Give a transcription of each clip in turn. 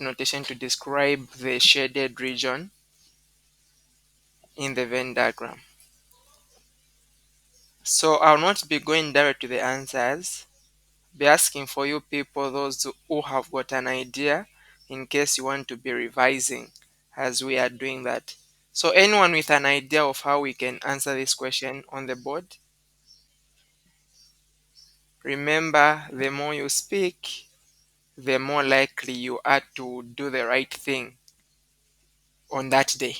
notation to describe the shaded region in the Venn diagram. So I'll not be going direct to the answers, be asking for you people, those who have got an idea, in case you want to be revising as we are doing that. So anyone with an idea of how we can answer this question on the board? Remember, the more you speak, the more likely you are to do the right thing on that day.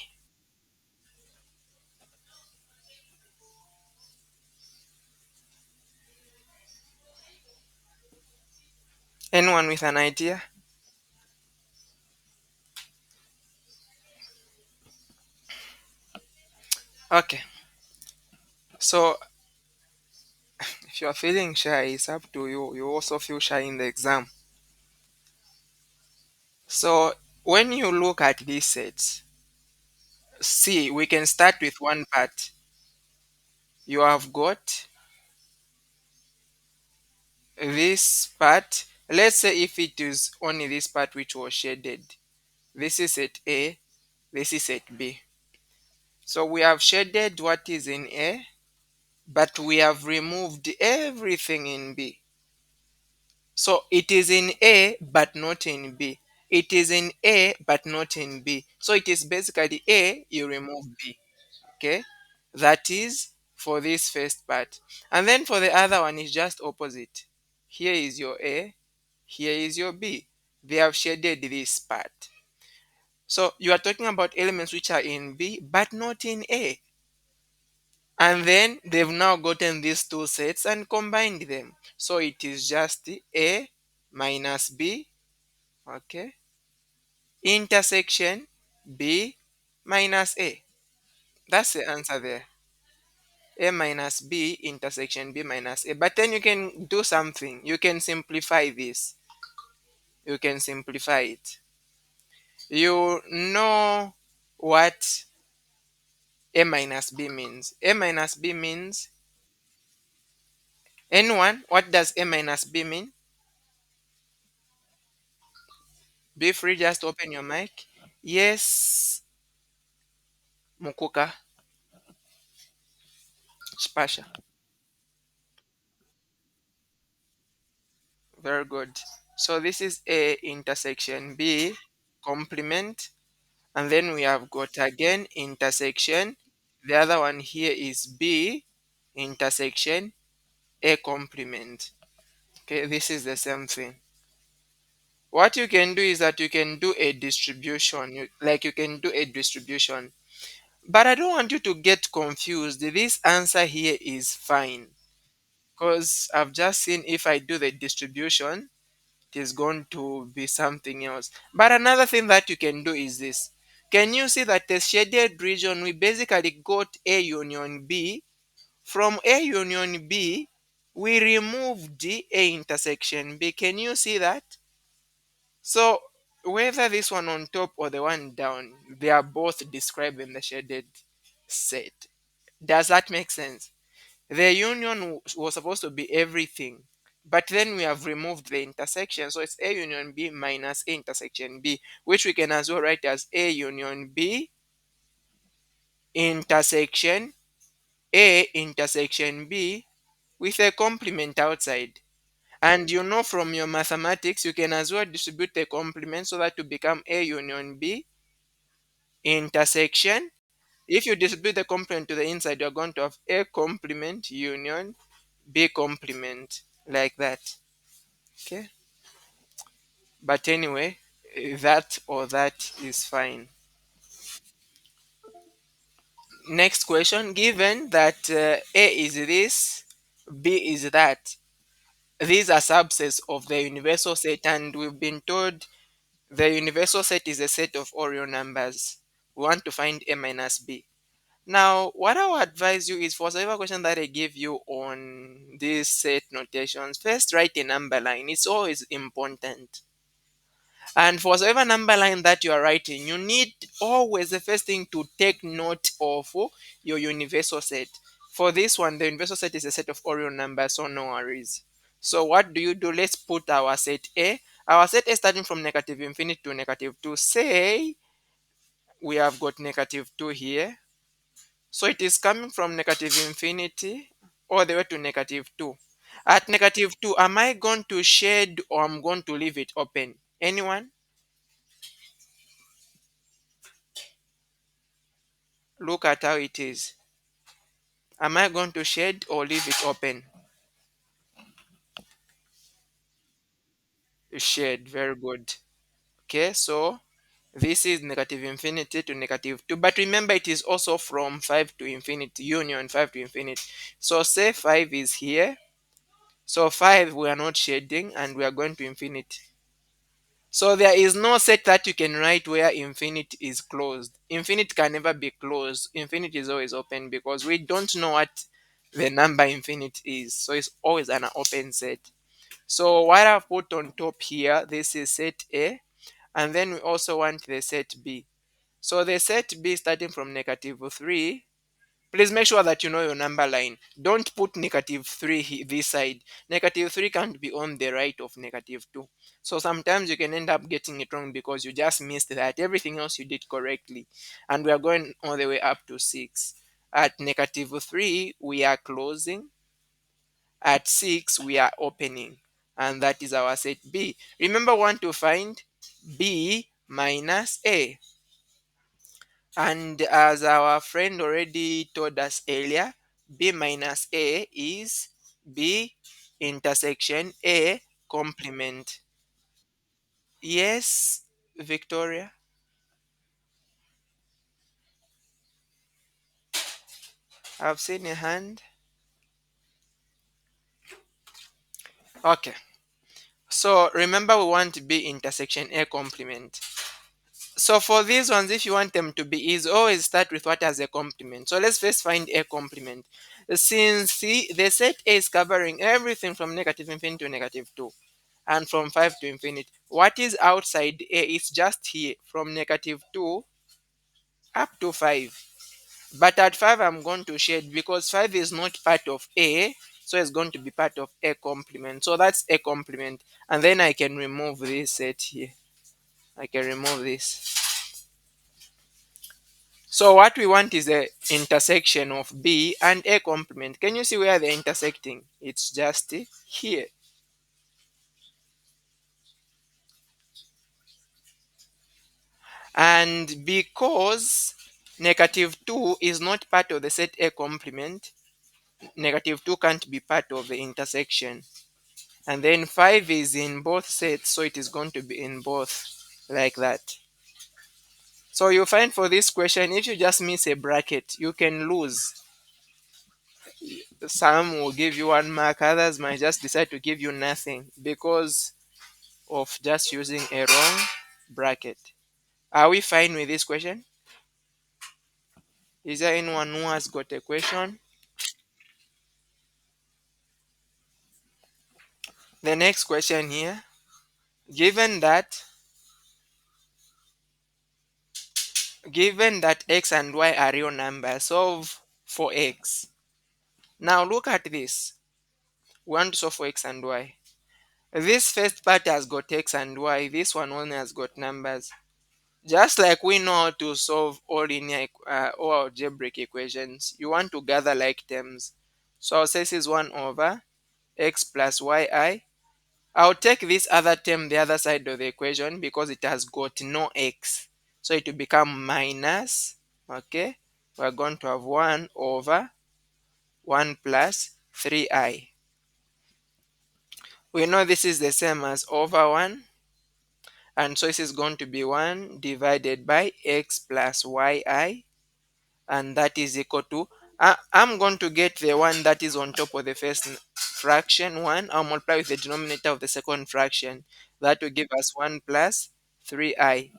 Anyone with an idea? Okay. So if you are feeling shy, it's up to you. You also feel shy in the exam. So when you look at these sets, see, we can start with one part. You have got this part. Let's say if it is only this part which was shaded. This is set A, this is set B. So we have shaded what is in A, but we have removed everything in B. So it is in A but not in B. It is in A but not in B. So it is basically A, you remove B. Okay? That is for this first part. And then for the other one is just opposite. Here is your A, here is your B. They have shaded this part. So you are talking about elements which are in B but not in A. And then they've now gotten these two sets and combined them. So it is just A minus B, okay, intersection B minus A. That's the answer there. A minus B intersection B minus A. But then you can do something. You can simplify this. You can simplify it. You know what A minus B means. A minus B means, anyone, what does A minus B mean? Be free, just open your mic. Yes, Mukuka, Chipasha. Very good. So this is A intersection B complement. And then we have got again intersection. The other one here is B intersection A complement. Okay, this is the same thing. What you can do is that you can do a distribution. You can do a distribution. But I don't want you to get confused. This answer here is fine. Because I've just seen if I do the distribution, it is going to be something else. But another thing that you can do is this. Can you see that the shaded region, we basically got A union B. From A union B, we removed A intersection B. Can you see that? So whether this one on top or the one down, they are both described in the shaded set. Does that make sense? The union was supposed to be everything, but then we have removed the intersection. So it's A union B minus A intersection B, which we can as well write as A union B intersection A intersection B with a complement outside. And you know from your mathematics, you can as well distribute the complement so that to become A union B intersection. If you distribute the complement to the inside, you're going to have A complement union B complement, like that. Okay. But anyway, that or that is fine. Next question. Given that A is this, B is that, these are subsets of the universal set, and we've been told the universal set is a set of all real numbers. We want to find A minus B. Now, what I would advise you is for whatever question that I give you on these set notations, first write a number line. It's always important. And for whatever number line that you are writing, you need always the first thing to take note of your universal set. For this one, the universal set is a set of all real numbers, so no worries. So what do? Let's put our set A Our set A starting from negative infinity to negative 2. Say we have got negative 2 here. So it is coming from negative infinity all the way to negative 2. At negative 2, am I going to shade or I'm going to leave it open? Anyone? Look at how it is. Am I going to shade or leave it open? Shade, very good. Okay, so this is negative infinity to negative 2. But remember, it is also from 5 to infinity, union 5 to infinity. So say 5 is here. So 5 we are not shading and we are going to infinity. So there is no set that you can write where infinity is closed. Infinity can never be closed. Infinity is always open because we don't know what the number infinity is. So it's always an open set. So what I've put on top here, this is set A, and then we also want the set B. So the set B starting from negative 3. Please make sure that you know your number line. Don't put negative 3 this side. Negative 3 can't be on the right of negative 2. So sometimes you can end up getting it wrong because you just missed that. Everything else you did correctly. And we are going all the way up to 6. At negative 3, we are closing. At 6, we are opening. And that is our set B. Remember, we want to find B minus A. And as our friend already told us earlier, B minus A is B intersection A complement. Yes, Victoria, I've seen a hand. Okay, so remember we want B intersection A complement. So for these ones, if you want them to be easy, always start with what has a complement. So let's first find a complement. Since the set A is covering everything from negative infinity to negative 2 and from 5 to infinity, what is outside A is just here from negative 2 up to 5. But at 5, I'm going to shade because 5 is not part of A, so it's going to be part of A complement. So that's A complement. And then I can remove this set here. I can remove this. So what we want is the intersection of B and A complement. Can you see where they're intersecting? It's just here. And because negative 2 is not part of the set A complement, negative 2 can't be part of the intersection. And then 5 is in both sets, so it is going to be in both, like that. So you find for this question, if you just miss a bracket, you can lose. Some will give you 1 mark, others might just decide to give you nothing because of just using a wrong bracket. Are we fine with this question? Is there anyone who has got a question? The next question here, given that given that x and y are real numbers, solve for x. Now look at this. We want to solve for x and y. This first part has got x and y. This one only has got numbers. Just like we know how to solve all all algebraic equations, you want to gather like terms. So I'll say this is 1 over x plus yi. I'll take this other term the other side of the equation because it has got no x. So it will become minus, okay? We're going to have 1 over 1 plus 3i. We know this is the same as over 1. And so this is going to be 1 divided by x plus yi. And that is equal to, I'm going to get the one that is on top of the first fraction 1. I'll multiply with the denominator of the second fraction. That will give us 1 plus 3i.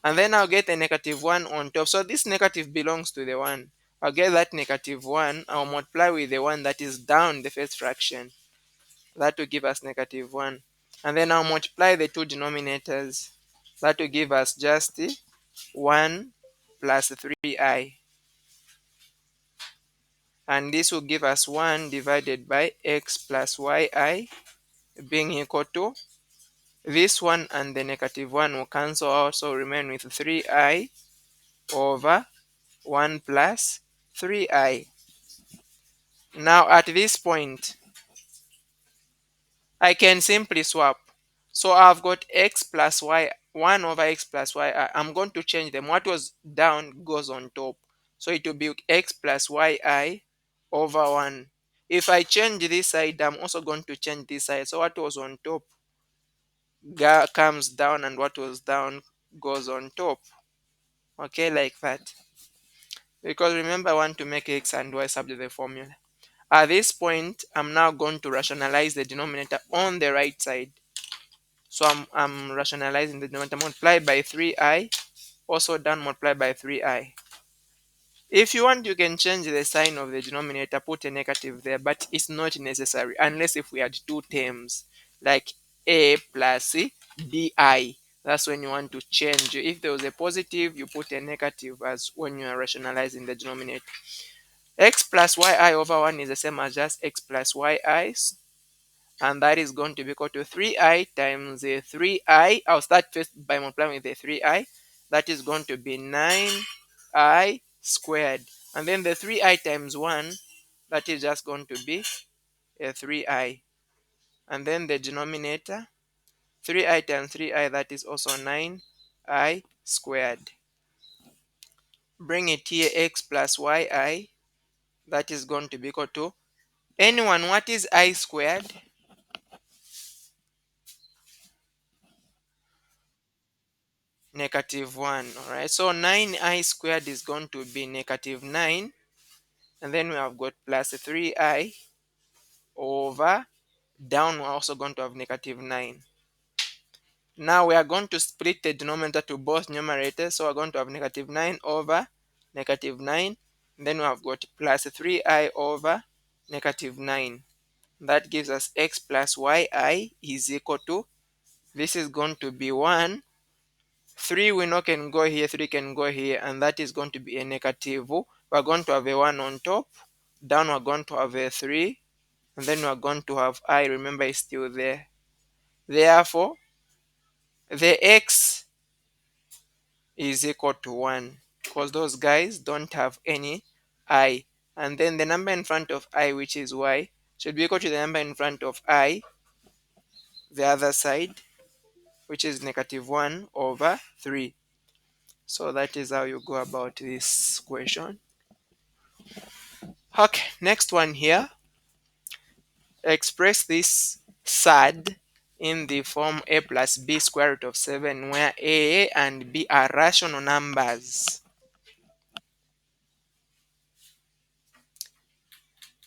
And then I'll get the negative 1 on top. So this negative belongs to the 1. I'll get that negative 1. I'll multiply with the 1 that is down the first fraction. That will give us negative 1. And then I'll multiply the two denominators. That will give us just 1 plus 3i. And this will give us 1 divided by x plus yi being equal to This one and the negative 1 will cancel out, so remain with 3i over 1 plus 3i. Now at this point, I can simply swap. So I've got x plus y, 1 over x plus y. I'm going to change them. What was down goes on top. So it will be x plus yi over 1. If I change this side, I'm also going to change this side. So what was on top comes down, and what was down goes on top. Okay, like that. Because remember, I want to make x and y subject to the formula. At this point, I'm now going to rationalize the denominator on the right side. So I'm rationalizing the denominator, multiply by 3i, also down multiply by 3i. If you want, you can change the sign of the denominator, put a negative there, but it's not necessary unless if we had two terms like a plus bi. That's when you want to change. If there was a positive, you put a negative as when you are rationalizing the denominator. X plus yi over 1 is the same as just x plus yi, and that is going to be equal to 3i times the 3i. I'll start first by multiplying with the 3i. That is going to be 9i squared. And then the 3i times 1, that is just going to be a 3i. And then the denominator, 3i times 3i, that is also 9i squared. Bring it here, x plus yi, that is going to be equal to, anyone, what is I squared? Negative 1. All right, so 9i squared is going to be negative 9, and then we have got plus 3i over, down we're also going to have negative 9. Now we are going to split the denominator to both numerators, so we're going to have negative 9 over negative 9, and then we have got plus 3i over negative 9. That gives us x plus yi is equal to, this is going to be 1. 3 we know can go here, 3 can go here, and that is going to be a negative. We're going to have a 1 on top, down we're going to have a 3, and then we're going to have I, remember, is still there. Therefore, the x is equal to 1, because those guys don't have any I. And then the number in front of I, which is y, should be equal to the number in front of I, the other side, which is negative 1 over 3. So that is how you go about this question. Okay, next one here. Express this SAD in the form a plus b square root of 7, where a and b are rational numbers.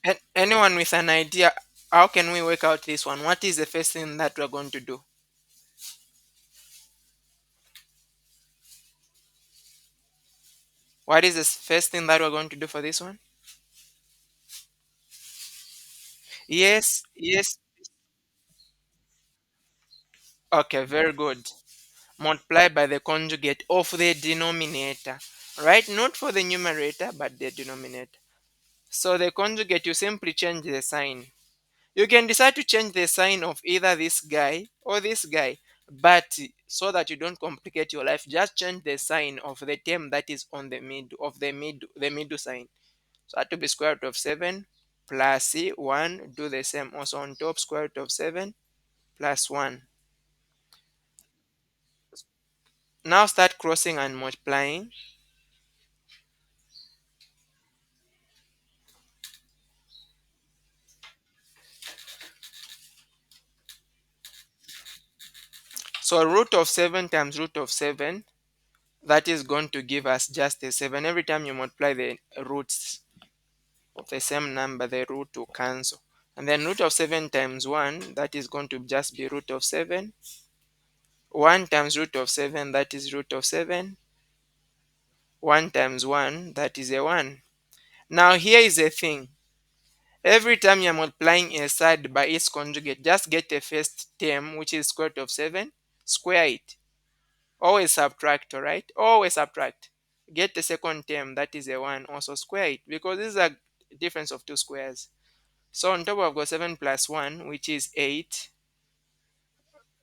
And anyone with an idea, how can we work out this one? What is the first thing that we're going to do? What is the first thing that we're going to do for this one? Yes, yes. Okay, very good. Multiply by the conjugate of the denominator, right? Not for the numerator, but the denominator. So the conjugate, you simply change the sign. You can decide to change the sign of either this guy or this guy, but so that you don't complicate your life, just change the sign of the term that is on the middle of the middle sign. So that to be square root of 7 plus 1. Do the same also on top, square root of 7 plus 1. Now start crossing and multiplying. So root of 7 times root of 7, that is going to give us just a 7. Every time you multiply the roots of the same number, the root will cancel. And then root of 7 times 1, that is going to just be root of 7. 1 times root of 7, that is root of 7. 1 times 1, that is a 1. Now here is the thing. Every time you're multiplying a side by its conjugate, just get the first term, which is square root of 7, square it. Always subtract, alright? Always subtract. Get the second term, that is a 1, also square it, because this is a difference of two squares. So on top I've got 7 plus 1, which is 8.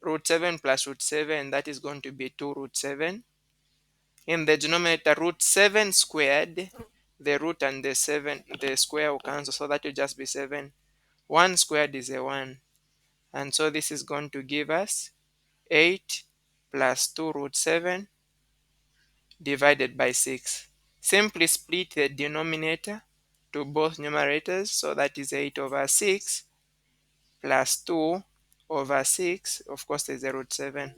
root 7 plus root 7, that is going to be 2 root 7. In the denominator, root 7 squared, the root and the 7, the square will cancel, so that will just be 7. 1 squared is a 1. And so this is going to give us 8 plus 2 root 7 divided by 6. Simply split the denominator to both numerators, so that is 8 over 6 plus 2 over 6. Of course, there's a root 7.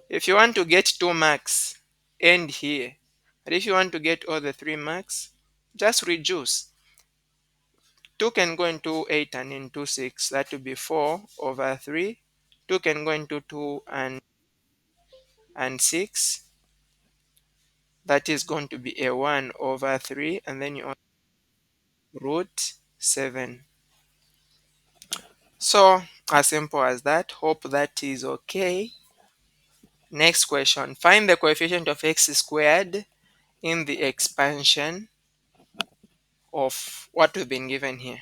If you want to get 2 marks, end here. And if you want to get all the 3 marks, just reduce. 2 can go into 8 and into 6. That will be 4 over 3. 2 can go into 2 and 6. That is going to be a 1 over 3. And then you root 7. So, as simple as that. Hope that is okay. Next question. Find the coefficient of x squared in the expansion of what we've been given here.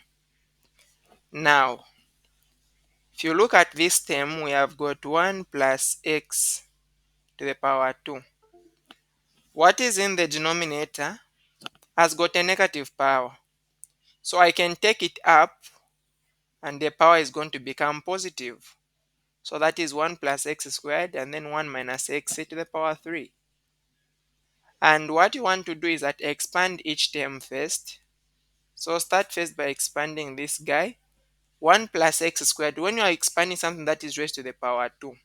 Now, if you look at this term, we have got 1 plus x to the power 2. What is in the denominator has got a negative power. So I can take it up and the power is going to become positive. So that is 1 plus x squared and then 1 minus x to the power 3. And what you want to do is that expand each term first. So start first by expanding this guy. 1 plus x squared. When you are expanding something that is raised to the power 2,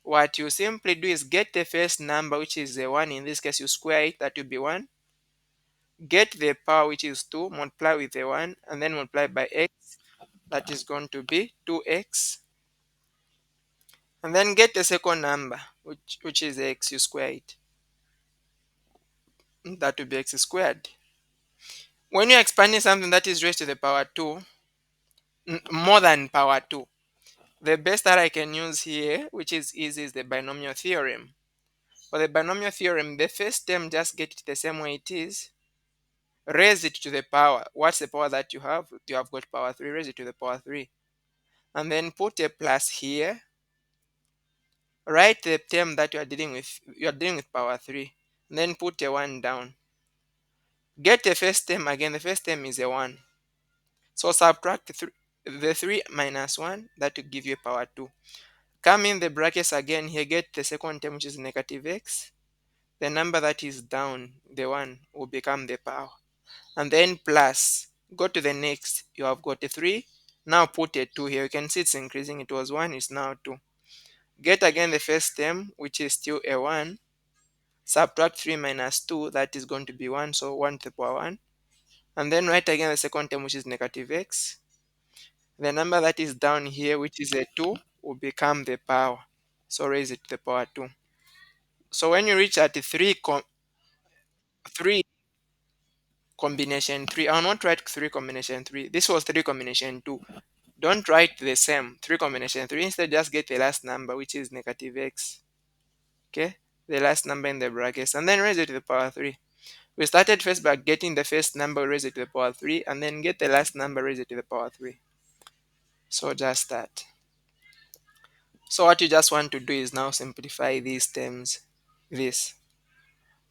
what you simply do is get the first number, which is a 1. In this case, you square it. That will be 1. Get the power, which is 2. Multiply with the 1. And then multiply by x. That is going to be 2x. And then get the second number, which is x. You square it. That will be x squared. When you're expanding something that is raised to the power 2, more than power 2, the best that I can use here, which is easy, is the binomial theorem. For the binomial theorem, the first term, just get it the same way it is. Raise it to the power. What's the power that you have? You have got power 3. Raise it to the power 3. And then put a plus here. Write the term that you are dealing with. You are dealing with power 3. And then put a 1 down. Get the first term again. The first term is a 1. So subtract the 3 minus 1. That will give you power 2. Come in the brackets again here. Get the second term, which is negative x. The number that is down, the 1, will become the power. And then plus. Go to the next. You have got a 3. Now put a 2 here. You can see it's increasing. It was 1. It's now 2. Get again the first term, which is still a 1. Subtract 3 minus 2. That is going to be 1. So 1 to the power 1. And then write again the second term, which is negative x. The number that is down here, which is a 2, will become the power. So raise it to the power 2. So when you reach at 3 combination 3, I will not write 3 combination 3. This was 3 combination 2. Don't write the same 3 combination 3. Instead, just get the last number, which is negative x. Okay, the last number in the brackets, and then raise it to the power 3. We started first by getting the first number, raise it to the power 3, and then get the last number, raise it to the power 3. So just that. So what you just want to do is now simplify these terms. This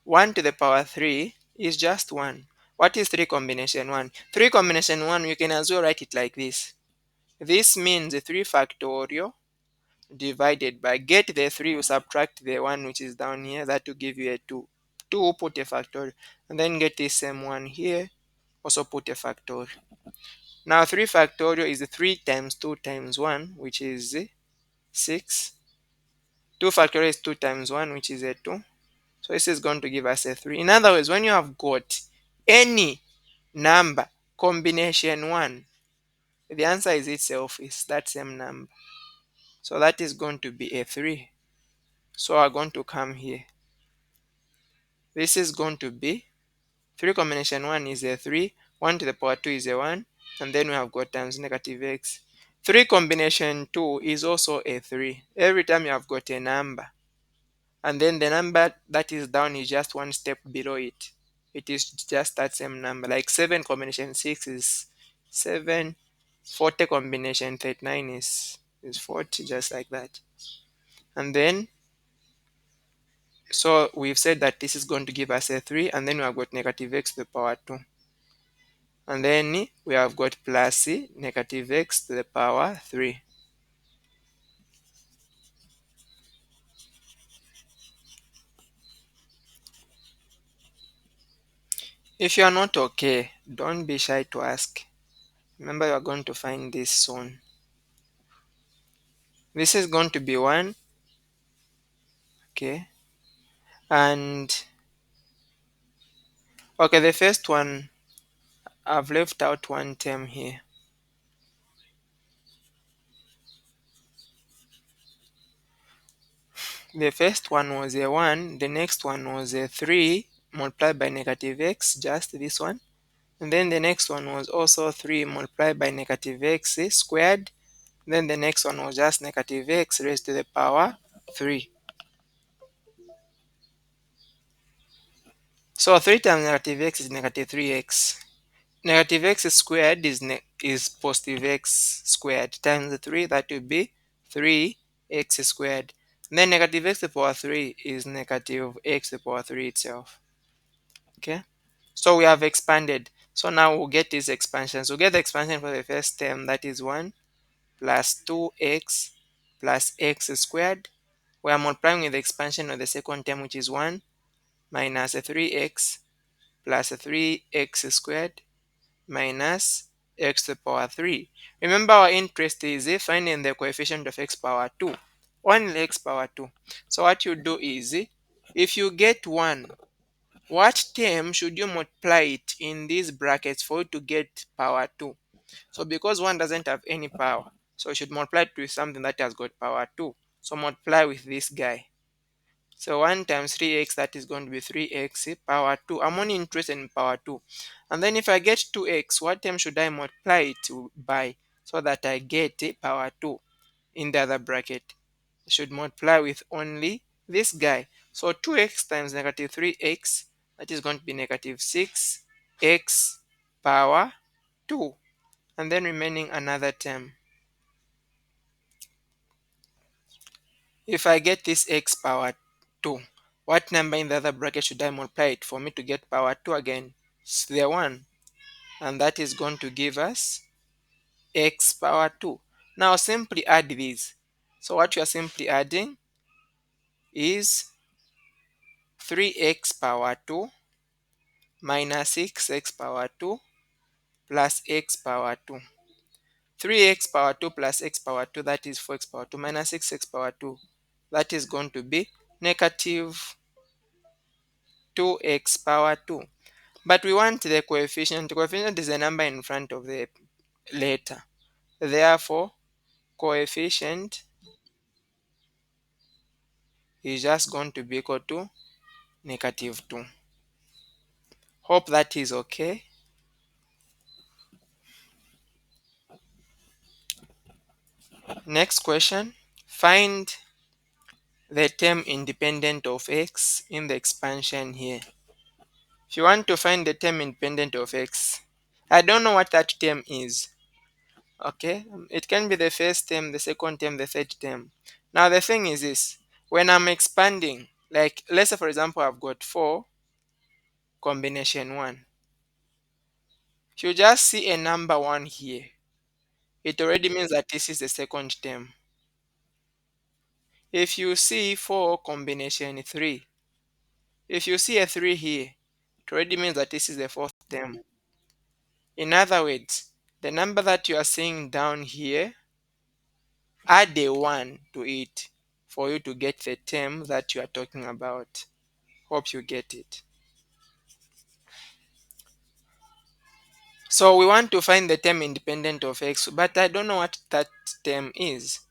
1 to the power 3 is just 1. What is 3 combination 1? 3 combination 1, you can as well write it like this. This means 3 factorial divided by, get the 3, you subtract the 1 which is down here, that will give you a 2. 2, put a factorial, and then get this same one here, also put a factorial. Now 3 factorial is 3 times 2 times 1, which is 6. 2 factorial is 2 times 1, which is a 2. So this is going to give us a 3. In other words, when you have got any number combination 1, the answer is itself is that same number. So that is going to be a 3. So we're going to come here. This is going to be 3 combination 1 is a 3, 1 to the power 2 is a 1, and then we have got times negative x. 3 combination 2 is also a 3. Every time you have got a number, and then the number that is down is just one step below it. It is just that same number. Like 7 combination 6 is 7, 40 combination 39 is is 40, just like that. And then, so we've said that this is going to give us a 3, and then we have got negative x to the power 2. And then we have got plus negative x to the power 3. If you are not okay, don't be shy to ask. Remember, you are going to find this soon. This is going to be 1, okay? And, okay, the first one, I've left out one term here. The first one was a 1, the next one was a 3 multiplied by negative x, just this one. And then the next one was also 3 multiplied by negative x squared. Then the next one was just negative x raised to the power 3. So 3 times negative x is negative 3x. Negative x squared is positive x squared times 3, that will be 3x squared. Then negative x to the power 3 is negative x to the power 3 itself. Okay, so we have expanded. So now we'll get these expansions. We'll get the expansion for the first term, that is 1 plus 2x plus x squared. We are multiplying with the expansion of the second term, which is 1 minus 3x plus 3x squared minus x to the power 3. Remember, our interest is finding the coefficient of x power 2. Only x power 2. So what you do is, if you get 1, what term should you multiply it in these brackets for you to get power 2? So because 1 doesn't have any power, so you should multiply it with something that has got power 2. So multiply with this guy. So 1 times 3x, that is going to be 3x power 2. I'm only interested in power 2. And then if I get 2x, what term should I multiply it by so that I get power 2 in the other bracket? I should multiply with only this guy. So 2x times negative 3x, that is going to be negative 6x power 2. And then remaining another term. If I get this x power 2, what number in the other bracket should I multiply it for me to get power 2 again? It's the 1. And that is going to give us x power 2. Now simply add these. So what you are simply adding is 3x power 2 minus 6x power 2 plus x power 2. 3x power 2 plus x power 2, that is 4x power 2 minus 6x power 2. That is going to be negative 2x power 2. But we want the coefficient. The coefficient is a number in front of the letter. Therefore, coefficient is just going to be equal to negative 2. Hope that is okay. Next question. Find the term independent of x in the expansion here. If you want to find the term independent of x, I don't know what that term is. Okay, it can be the first term, the second term, the third term. Now the thing is this: when I'm expanding, like let's say for example I've got 4 combination 1. If you just see a number 1 here, it already means that this is the second term. If you see 4 combination 3, if you see a 3 here, it already means that this is the fourth term. In other words, the number that you are seeing down here, add a 1 to it for you to get the term that you are talking about. Hope you get it. So we want to find the term independent of x, but I don't know what that term is.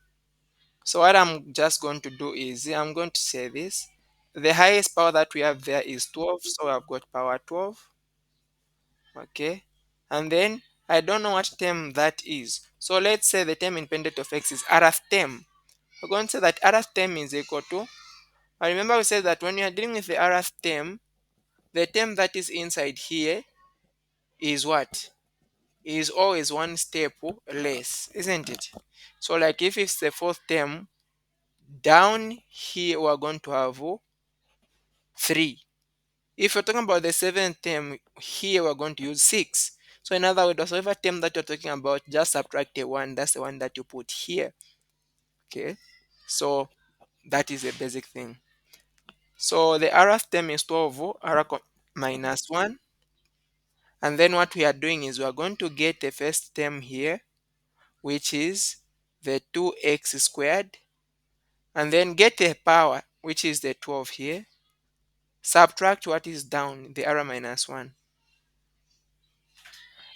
So what I'm just going to do is I'm going to say this. The highest power that we have there is 12, so I've got power 12. Okay. And then I don't know what term that is. So let's say the term independent of x is rth term. We're going to say that rth term is equal to, I remember we said that when you are dealing with the rth term, the term that is inside here is what? is always one step less, isn't it? So like if it's the fourth term, down here we're going to have 3. If you're talking about the seventh term, here we're going to use 6. So in other words, whatever term that you're talking about, just subtract a 1. That's the one that you put here. Okay. So that is a basic thing. So the rth term is 12, minus 1. And then what we are doing is we are going to get the first term here, which is the 2x squared. And then get the power, which is the 12 here. Subtract what is down, the r minus 1.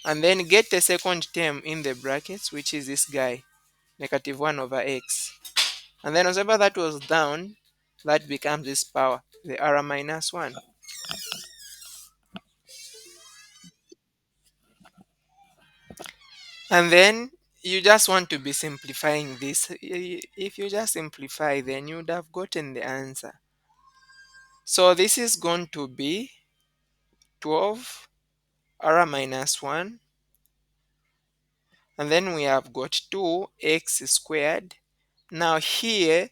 And then get the second term in the brackets, which is this guy, negative 1 over x. And then whatever that was down, that becomes this power, the r minus 1. And then you just want to be simplifying this. If you just simplify, then you would have gotten the answer. So this is going to be 12 r minus 1. And then we have got 2x squared. Now here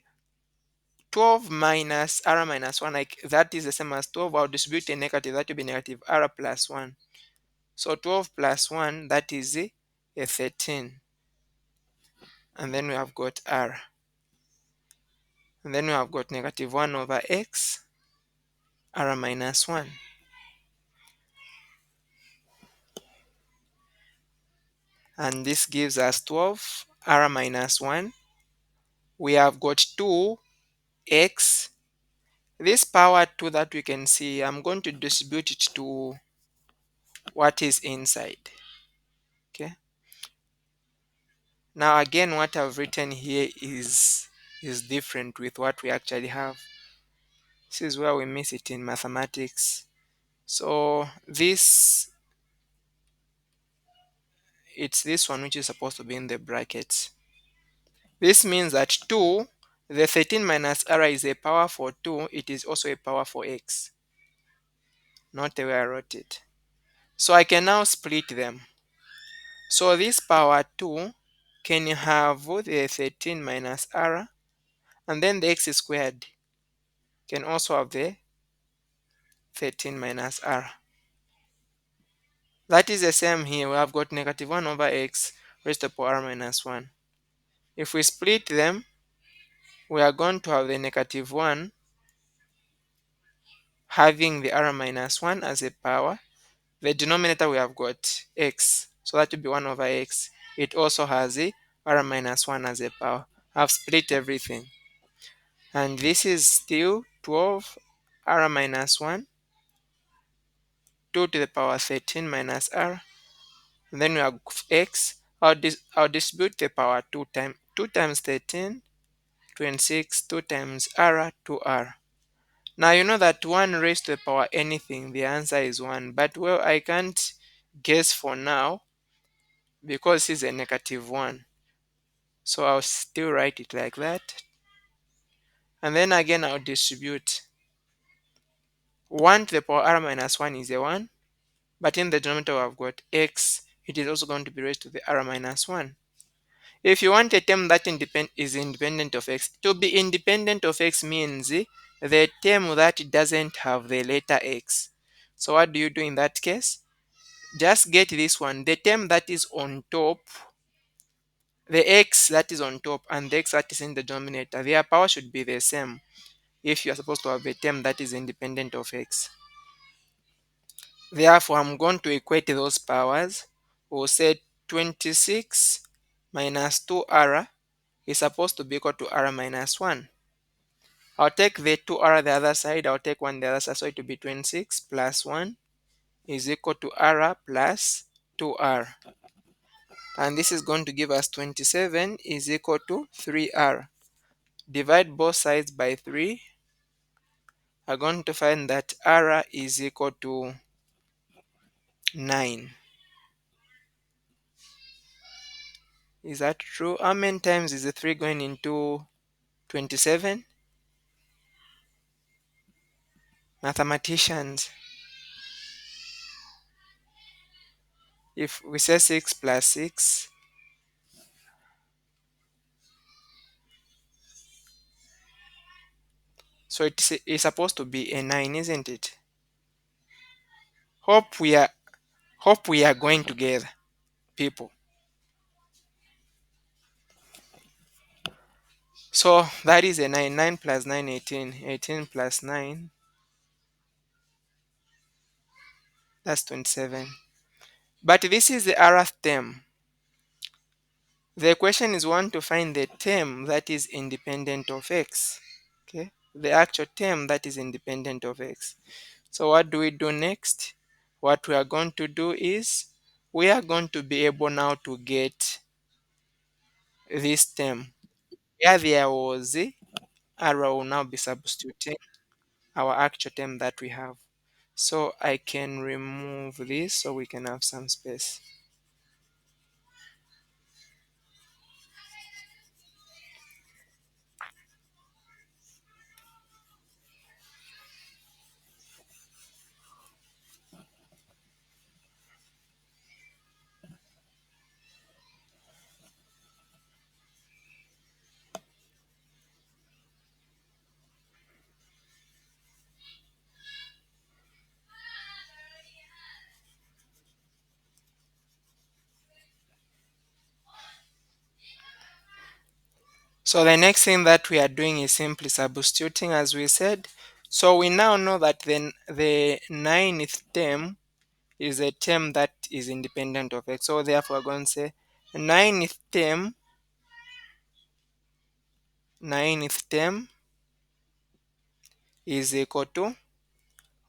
12 minus r minus 1, like that is the same as 12. I'll distribute a negative, that will be negative r plus 1. So 12 plus 1, that is a 13. And then we have got r. And then we have got negative 1 over x, r minus 1. And this gives us 12 r minus 1. We have got 2x. This power 2 that we can see, I'm going to distribute it to what is inside. Okay. Now again, what I've written here is different with what we actually have. This is where we miss it in mathematics. So it's this one which is supposed to be in the brackets. This means that 2, the 13 minus r is a power for 2. It is also a power for x, not the way I wrote it. So I can now split them. So this power 2 can have the 13 minus r, and then the x squared can also have the 13 minus r. That is the same here. We have got negative 1 over x raised to the power r minus 1. If we split them, we are going to have the negative 1 having the r minus 1 as a power. The denominator we have got x, so that will be 1 over x. It also has the r minus 1 as a power. I've split everything. And this is still 12 r minus 1, 2 to the power 13 minus r. And then we have x. I'll distribute the power 2 times 2 times 13, 26, 2 times r, 2r. Now you know that 1 raised to the power anything, the answer is 1. But well, I can't guess for now because it's a negative 1. So I'll still write it like that. And then again, I'll distribute 1 to the power r minus 1 is a 1. But in the denominator, I've got x. It is also going to be raised to the r minus 1. If you want a term that is independent of x, to be independent of x means the term that doesn't have the letter x. So what do you do in that case? Just get this one. The term that is on top, the x that is on top and the x that is in the denominator, their power should be the same if you are supposed to have a term that is independent of x. Therefore, I'm going to equate those powers. We'll say 26 minus 2r is supposed to be equal to r minus 1. I'll take the 2r the other side, I'll take 1 the other side, so it will be 26 plus 1 is equal to r plus 2r. And this is going to give us 27 is equal to 3r. Divide both sides by 3. I'm going to find that r is equal to 9. Is that true? How many times is the 3 going into 27? Mathematicians. If we say 6 plus 6, so it's supposed to be a 9, isn't it? Hope we are hope we are going together, people. So that is a 9. 9 plus 9, 18. 18 plus 9, that's 27. But this is the Rth term. The question is want to find the term that is independent of x. Okay, the actual term that is independent of x. So what do we do next? What we are going to do is we are going to be able now to get this term. Where there was a arrow will now be substituting our actual term that we have. So I can remove this so we can have some space. So the next thing that we are doing is simply substituting as we said. So we now know that then the ninth term is a term that is independent of x. So therefore we're going to say ninth term, ninth term is equal to,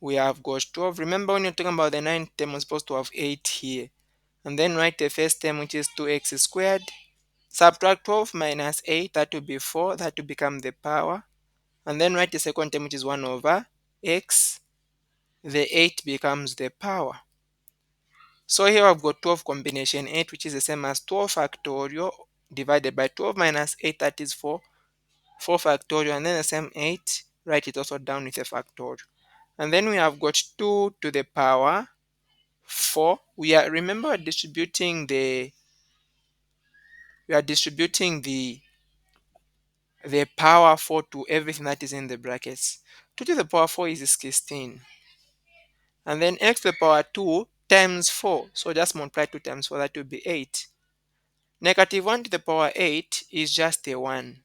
we have got 12. Remember when you're talking about the ninth term, we're supposed to have 8 here. And then write the first term, which is 2x squared. Subtract 12 minus 8, that will be 4, that will become the power. And then write the second term, which is 1 over x. The 8 becomes the power. So here I've got 12 combination 8, which is the same as 12 factorial divided by 12 minus 8, that is 4. 4 factorial, and then the same 8, write it also down with a factorial. And then we have got 2 to the power 4. Remember we are distributing the power 4 to everything that is in the brackets. 2 to the power 4 is 16. And then x to the power 2 times 4. So just multiply 2 times 4, that will be 8. Negative 1 to the power 8 is just a 1.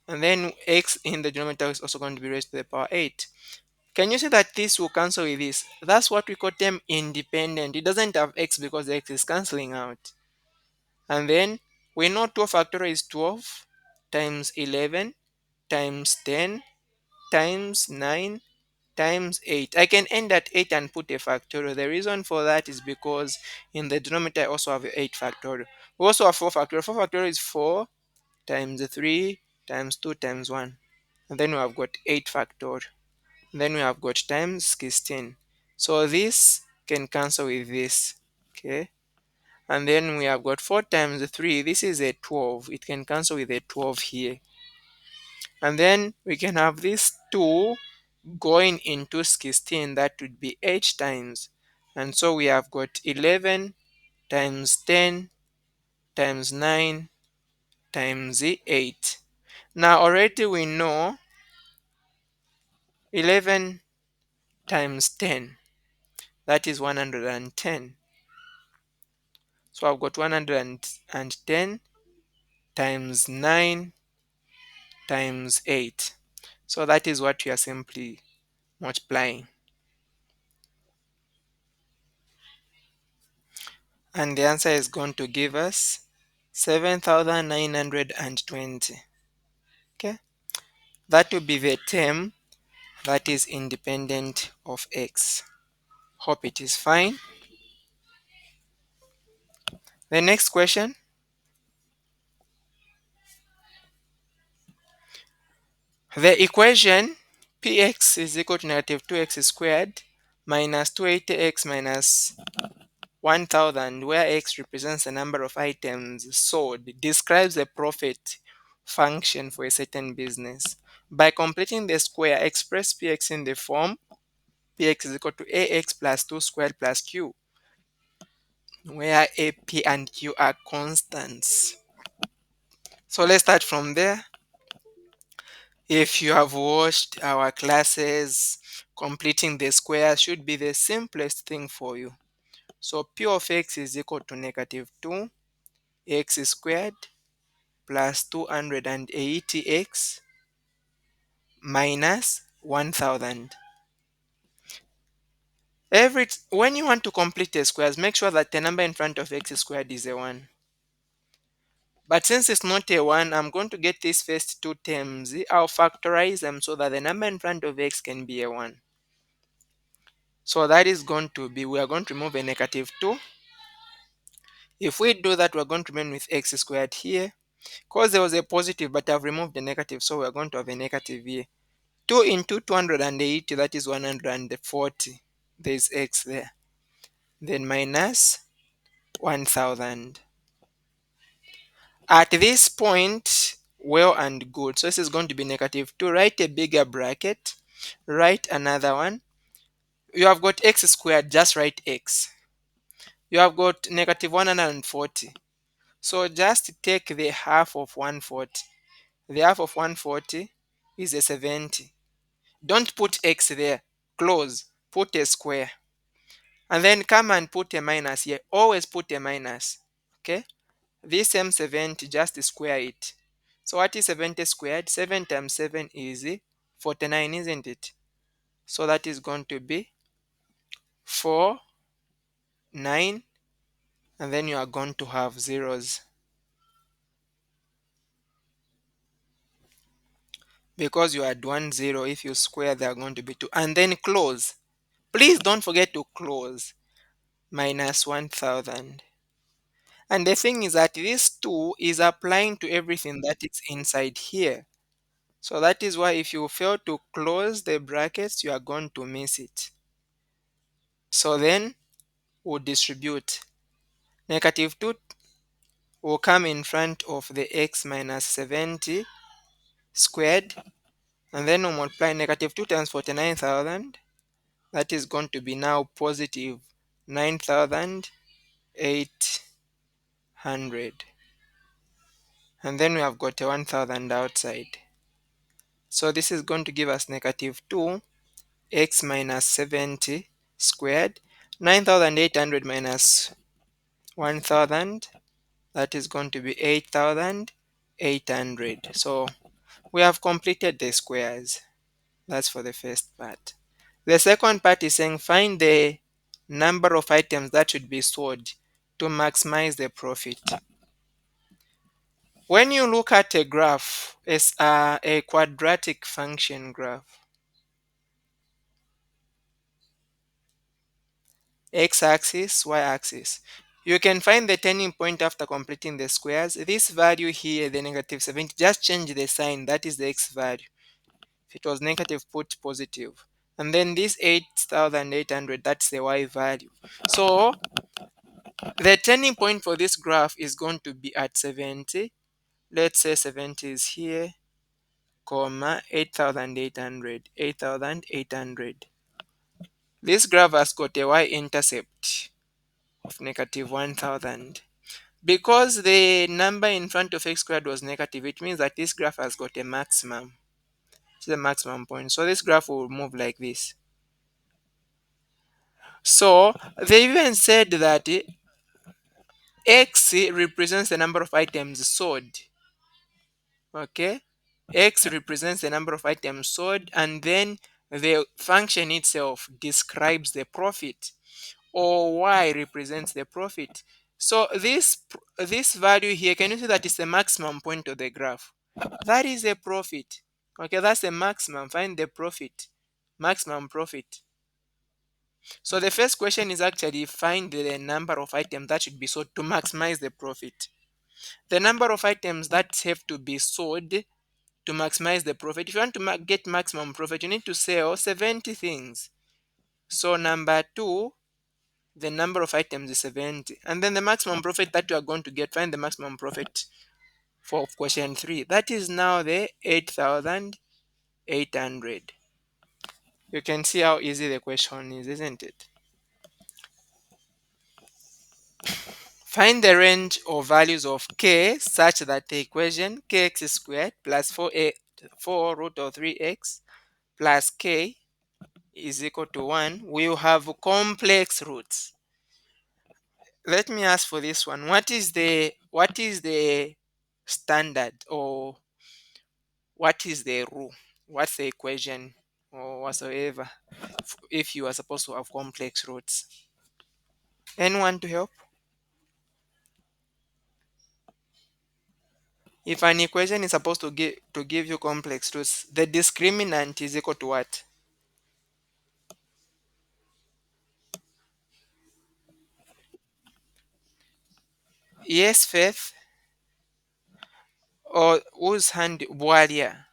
And then x in the denominator is also going to be raised to the power 8. Can you see that this will cancel with this? That's what we call term independent. It doesn't have x because the x is cancelling out. And then we know 12 factorial is 12 times 11 times 10 times 9 times 8. I can end at 8 and put a factorial. The reason for that is because in the denominator I also have 8 factorial. We also have 4 factorial. 4 factorial is 4 times 3 times 2 times 1. And then we have got 8 factorial. Then we have got times 16. So this can cancel with this. Okay. And then we have got 4 times 3. This is a 12. It can cancel with a 12 here. And then we can have this 2 going into 16. That would be 8 times. And so we have got 11 times 10 times 9 times 8. Now already we know 11 times 10. That is 110. So I've got 110 times 9 times 8. So that is what we are simply multiplying. And the answer is going to give us 7,920. Okay, that will be the term that is independent of x. Hope it is fine. The next question. The equation px is equal to negative 2x squared minus 280x minus 1000, where x represents the number of items sold, describes the profit function for a certain business. By completing the square, express px in the form px is equal to ax plus 2 squared plus q. where A, P, and Q are constants. So let's start from there. If you have watched our classes, completing the square should be the simplest thing for you. So P of x is equal to negative 2 x squared plus 280x minus 1000. When you want to complete the squares, make sure that the number in front of x squared is a 1. But since it's not a 1, I'm going to get these first two terms. I'll factorize them so that the number in front of x can be a 1. So that is going to be, we are going to remove a negative 2. If we do that, we're going to remain with x squared here. Because there was a positive, but I've removed the negative, so we're going to have a negative here. 2 into 280, that is 140. There's x there. Then minus 1000. At this point, well and good. So this is going to be negative 2. Write a bigger bracket. Write another one. You have got x squared, just write x. You have got negative 140. So just take the half of 140. The half of 140 is a 70. Don't put x there. Close. Put a square. And then come and put a minus here. Always put a minus. Okay? This same 70, just square it. So what is 70 squared? 7 times 7 is 49, isn't it? So that is going to be 4, 9, and then you are going to have zeros. Because you add 1 0, if you square, they are going to be 2. And then close. Please don't forget to close. Minus 1000. And the thing is that this 2 is applying to everything that is inside here. So that is why if you fail to close the brackets, you are going to miss it. So then we'll distribute. Negative 2 will come in front of the x minus 70 squared. And then we'll multiply negative 2 times 49,000. That is going to be now positive 9,800. And then we have got a 1,000 outside. So this is going to give us negative 2 x minus 70 squared. 9,800 minus 1,000. That is going to be 8,800. So we have completed the squares. That's for the first part. The second part is saying find the number of items that should be sold to maximize the profit. When you look at a graph, it's a quadratic function graph. X-axis, y-axis. You can find the turning point after completing the squares. This value here, the negative 70, just change the sign. That is the x value. If it was negative, put positive. And then this 8,800, that's the y value. So the turning point for this graph is going to be at 70. Let's say 70 is here, comma, 8,800, 8,800. This graph has got a y-intercept of negative 1,000. Because the number in front of x squared was negative, it means that this graph has got a maximum. It's the maximum point. So this graph will move like this. So they even said that x represents the number of items sold. Okay? X represents the number of items sold, and then the function itself describes the profit, or y represents the profit. So this value here, can you see that it's the maximum point of the graph? That is a profit. Okay, that's the maximum. Find the profit. Maximum profit. So the first question is actually find the number of items that should be sold to maximize the profit. The number of items that have to be sold to maximize the profit. If you want to get maximum profit, you need to sell 70 things. So number 2, the number of items is 70. And then the maximum profit that you are going to get, find the maximum profit for question 3. That is now the 8,800. You can see how easy the question is, isn't it? Find the range of values of k such that the equation kx squared plus 4 root of 3x plus k is equal to 1 will have complex roots. Let me ask for this one. What is the standard, or what is the rule? What's the equation or whatsoever if you are supposed to have complex roots? Anyone to help? If an equation is supposed to give you complex roots, the discriminant is equal to what? Yes, Faith, or whose hand? Boalia.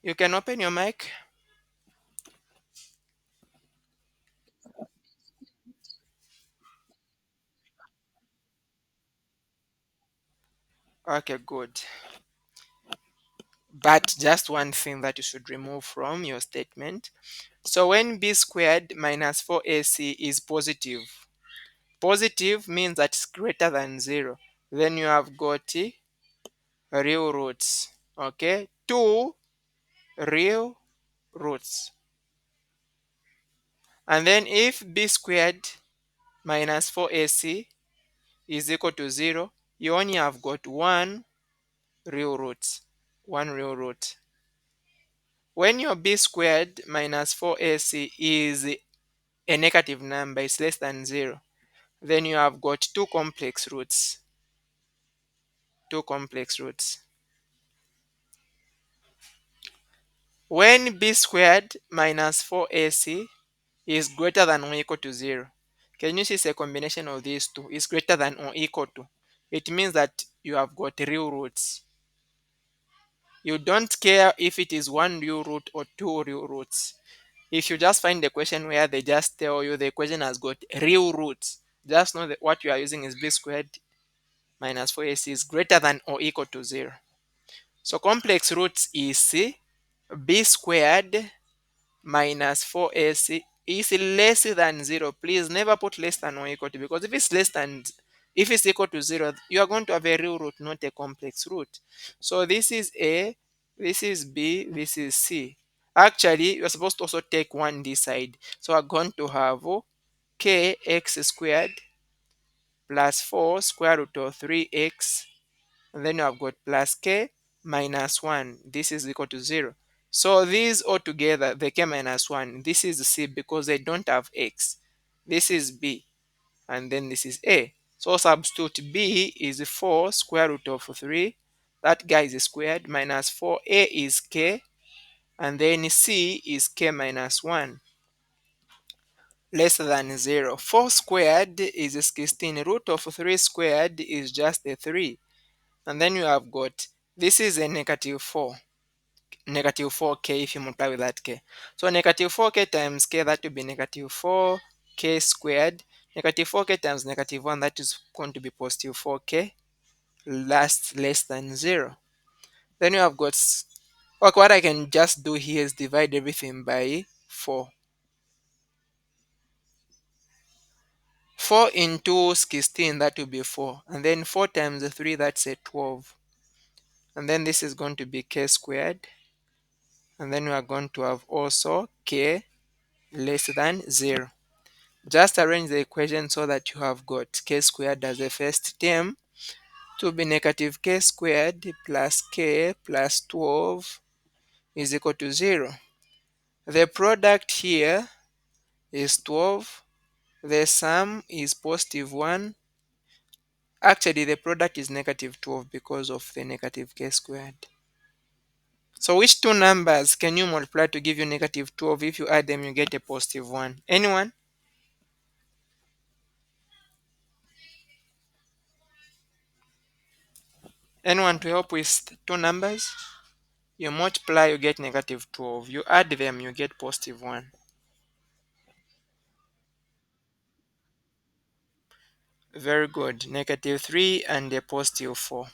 You can open your mic. Okay, good. But just one thing that you should remove from your statement. So when b squared minus 4ac is positive, positive means that it's greater than 0. Then you have got real roots. Okay, two real roots. And then if b squared minus 4ac is equal to 0, you only have got one real root. One real root. When your b squared minus 4ac is a negative number, it's less than 0, then you have got two complex roots. Two complex roots. When b squared minus 4ac is greater than or equal to 0, can you see it's a combination of these two? Is greater than or equal to. It means that you have got real roots. You don't care if it is one real root or two real roots. If you just find the question where they just tell you the equation has got real roots, just know that what you are using is b squared minus 4ac is greater than or equal to 0. So complex roots is b squared minus 4ac is less than 0. Please never put less than or equal to, because if it's equal to 0, you are going to have a real root, not a complex root. So this is a, this is b, this is c. Actually, you're supposed to also take one this side. So we're going to have kx squared plus 4 square root of 3x, and then you have got plus k minus 1. This is equal to 0. So these all together, the k minus 1, this is c because they don't have x. This is b, and then this is a. So substitute b is 4 square root of 3. That guy is squared minus 4. A is k, and then c is k minus 1 less than 0. 4 squared is 16. Root of 3 squared is just a 3. And then you have got, this is a negative 4. Negative 4k if you multiply with that k. So negative 4k times k, that will be negative 4k squared. Negative 4k times negative 1, that is going to be positive 4k, less than 0. Then you have got, okay, what I can just do here is divide everything by 4. 4 into 16, that will be 4. And then 4 times 3, that's a 12. And then this is going to be k squared. And then we are going to have also k less than 0. Just arrange the equation so that you have got k squared as the first term to be negative k squared plus k plus 12 is equal to 0. The product here is 12. The sum is positive 1. Actually, the product is negative 12 because of the negative k squared. So which two numbers can you multiply to give you negative 12? If you add them, you get a positive 1. Anyone? Anyone to help with two numbers? You multiply, you get negative 12. You add them, you get positive 1. Very good. Negative 3 and a positive 4.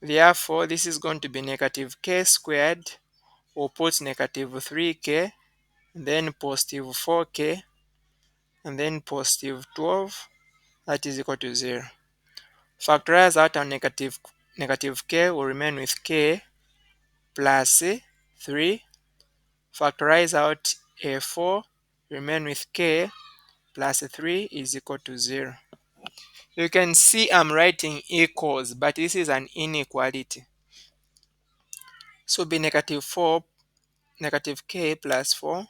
Therefore, this is going to be negative k squared. We'll put negative 3k, then positive 4k. and then positive 12, that is equal to 0. Factorize out our negative k will remain with k plus 3. Factorize out a 4, remain with k plus 3 is equal to 0. You can see I'm writing equals, but this is an inequality. So be negative 4, negative k plus 4,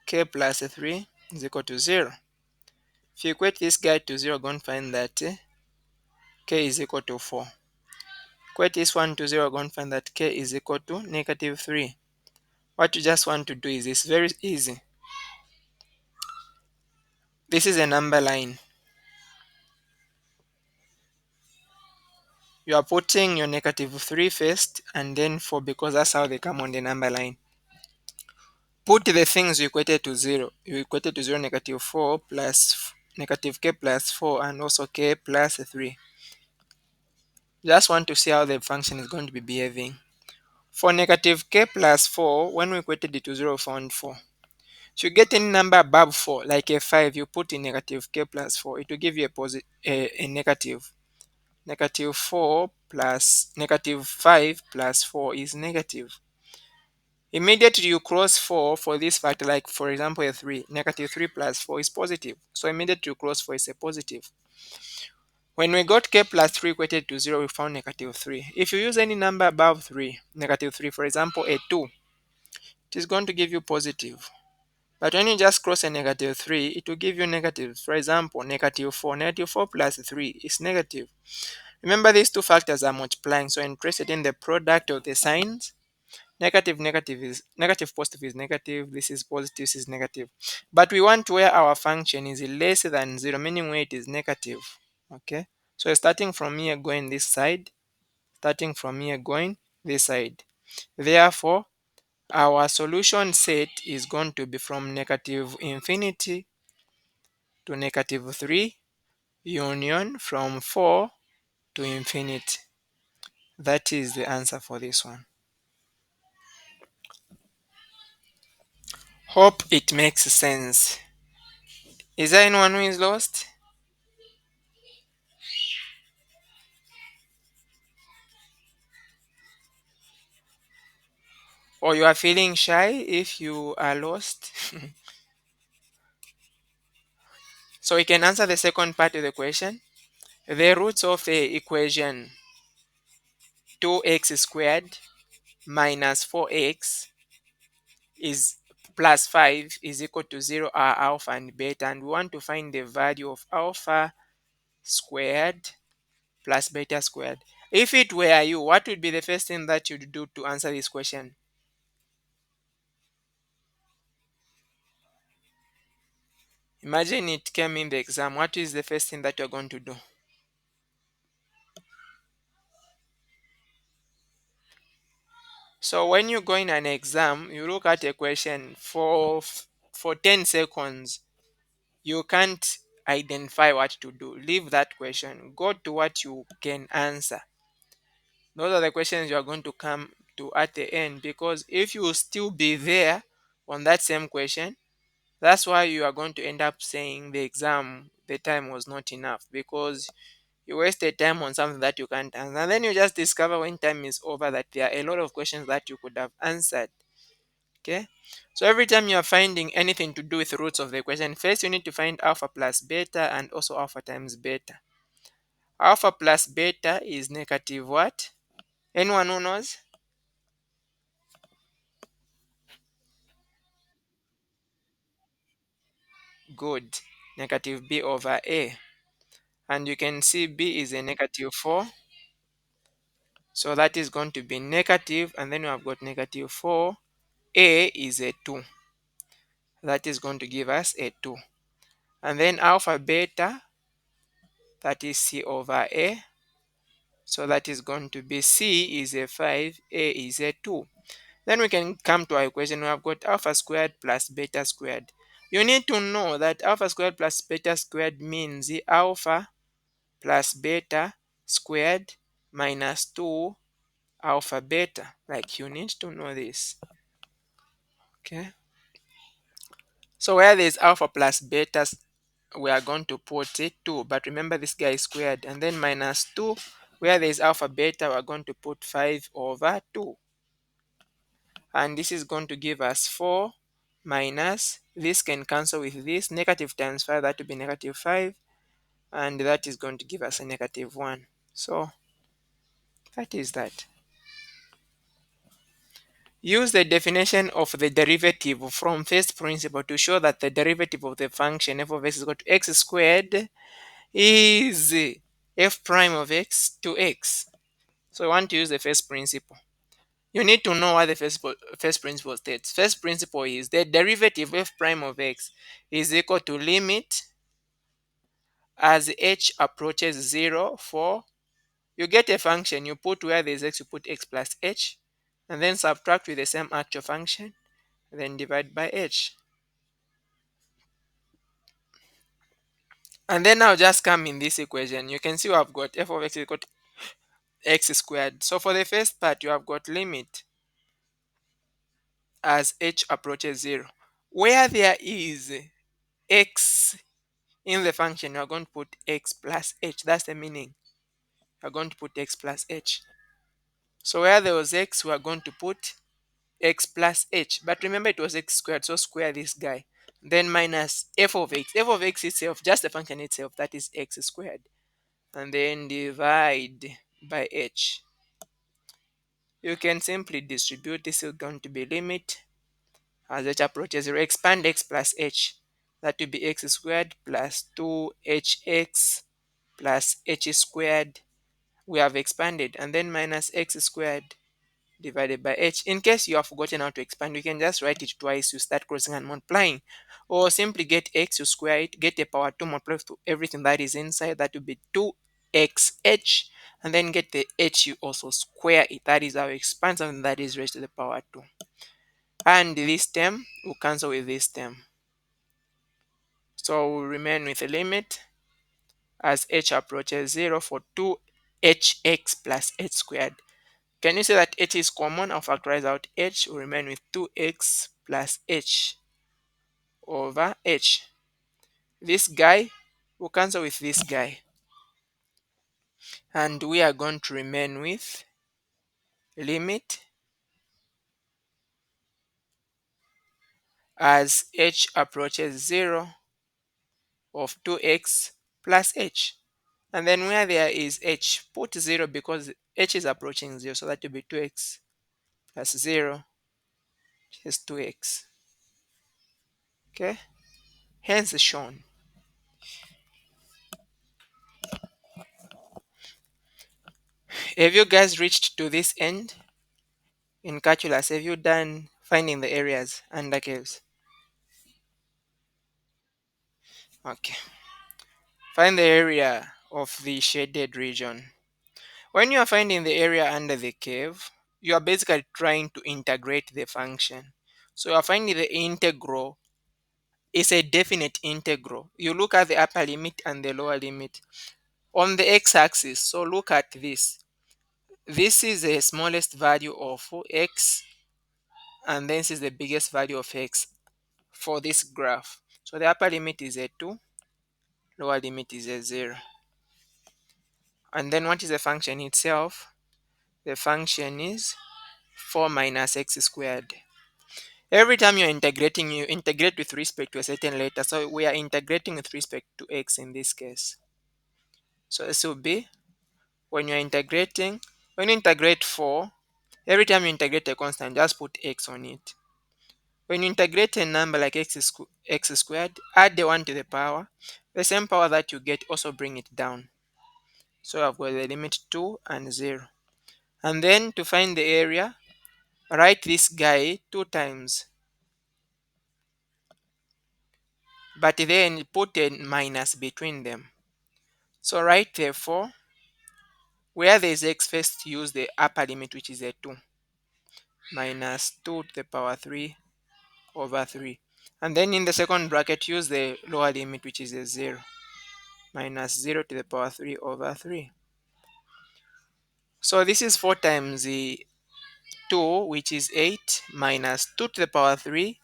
k plus 3 is equal to 0. If you equate this guy to 0, go and find that k is equal to 4. Equate this one to 0, go and find that k is equal to negative 3. What you just want to do is this, very easy. This is a number line. You are putting your negative 3 first and then 4 because that's how they come on the number line. Put the things you equated to 0. You equated to 0 negative 4 plus negative k plus 4 and also k plus 3. Just want to see how the function is going to be behaving. For negative k plus 4, when we equated it to 0, we found 4. So you get any number above 4, like a 5, you put in negative k plus 4, it will give you a negative. Negative 4 plus negative 5 plus 4 is negative. Immediately you cross 4 for this factor, like for example a 3, negative 3 plus 4 is positive. So immediately you cross 4 is a positive. When we got k plus 3 equated to 0, we found negative 3. If you use any number above 3, negative 3, for example a 2, it is going to give you positive. But when you just cross a negative 3, it will give you negative. For example, negative 4. Negative 4 plus 3 is negative. Remember, these two factors are multiplying, so interested in the product of the signs. Negative, negative is negative, positive is negative, this is positive, this is negative. But we want where our function is less than 0, meaning where it is negative. Okay, so starting from here going this side, starting from here going this side. Therefore, our solution set is going to be from negative infinity to negative 3 union from 4 to infinity. That is the answer for this one. Hope it makes sense. Is there anyone who is lost? Or you are feeling shy if you are lost? So we can answer the second part of the question. The roots of a equation 2x squared minus 4x is plus 5 is equal to 0 are alpha and beta, and we want to find the value of alpha squared plus beta squared. If it were you, what would be the first thing that you'd do to answer this question? Imagine it came in the exam. What is the first thing that you're going to do? So when you go in an exam, you look at a question for 10 seconds. You can't identify what to do. Leave that question. Go to what you can answer. Those are the questions you are going to come to at the end, because if you still be there on that same question, that's why you are going to end up saying the exam, the time was not enough, because you wasted time on something that you can't answer. And then you just discover when time is over that there are a lot of questions that you could have answered. Okay. So every time you are finding anything to do with roots of the equation, first you need to find alpha plus beta and also alpha times beta. Alpha plus beta is negative what? Anyone who knows? Good. Negative b over a. And you can see b is a negative 4. So that is going to be negative, and then we have got negative 4. A is a 2. That is going to give us a 2. And then alpha beta, that is c over a. So that is going to be c is a 5, a is a 2. Then we can come to our equation. We have got alpha squared plus beta squared. You need to know that alpha squared plus beta squared means the alpha plus beta squared minus 2 alpha beta. Like, you need to know this. Okay. So where there's alpha plus beta, we are going to put it 2, but remember this guy is squared, and then minus 2, where there's alpha beta, we're going to put 5 over 2, and this is going to give us 4 minus, this can cancel with this, negative times 5, that will be negative 5, and that is going to give us a negative 1. So that is that. Use the definition of the derivative from first principle to show that the derivative of the function f of x is equal to x squared is f prime of x to x. So I want to use the first principle. You need to know what the first principle states. First principle is the derivative f prime of x is equal to limit as h approaches 0 for, you get a function, you put where there's x, you put x plus h, and then subtract with the same actual function, then divide by h. And then now just come in this equation. You can see we have got f of x is equal to x squared. So for the first part, you have got limit as h approaches 0. Where there is x in the function, you are going to put x plus h. That's the meaning. You are going to put x plus h. So where there was x, we are going to put x plus h. But remember it was x squared, so square this guy. Then minus f of x. F of x itself, just the function itself, that is x squared. And then divide by h. You can simply distribute. This is going to be limit as h approaches 0. Expand x plus h. That will be x squared plus 2hx plus h squared. We have expanded, and then minus x squared divided by h. In case you have forgotten how to expand, you can just write it twice. You start crossing and multiplying, or simply get x, you square it, get a power 2, multiply to everything that is inside. That will be 2xh, and then get the h, you also square it. That is how you expand something that is raised to the power 2. And this term will cancel with this term, so we'll remain with a limit as h approaches 0 for 2hx plus h squared. Can you say that h is common? I'll factorize out h. Will remain with 2x plus h over h. This guy will cancel with this guy, and we are going to remain with limit as h approaches 0 of 2x plus h. And then where there is h, put 0 because h is approaching 0, so that will be 2x plus 0 is 2x. Okay, hence shown. Have you guys reached to this end in calculus? Have you done finding the areas under curves? Okay, find the area of the shaded region. When you are finding the area under the curve, you are basically trying to integrate the function. So you are finding the integral is a definite integral. You look at the upper limit and the lower limit on the x-axis. So look at this. This is the smallest value of x, and this is the biggest value of x for this graph. So the upper limit is a 2, lower limit is a 0. And then what is the function itself? The function is 4 minus x squared. Every time you're integrating, you integrate with respect to a certain letter. So we are integrating with respect to x in this case. So this will be, when you're integrating, when you integrate 4, every time you integrate a constant, just put x on it. When you integrate a number like x squared, add the 1 to the power. The same power that you get, also bring it down. So I've got the limit 2 and 0. And then to find the area, write this guy 2 times. But then put a minus between them. So write therefore, where there is x, first use the upper limit, which is a 2. Minus 2 to the power 3 over 3. And then in the second bracket, use the lower limit, which is a 0. Minus 0 to the power 3 over 3. So this is 4 times the 2, which is 8, minus 2 to the power 3.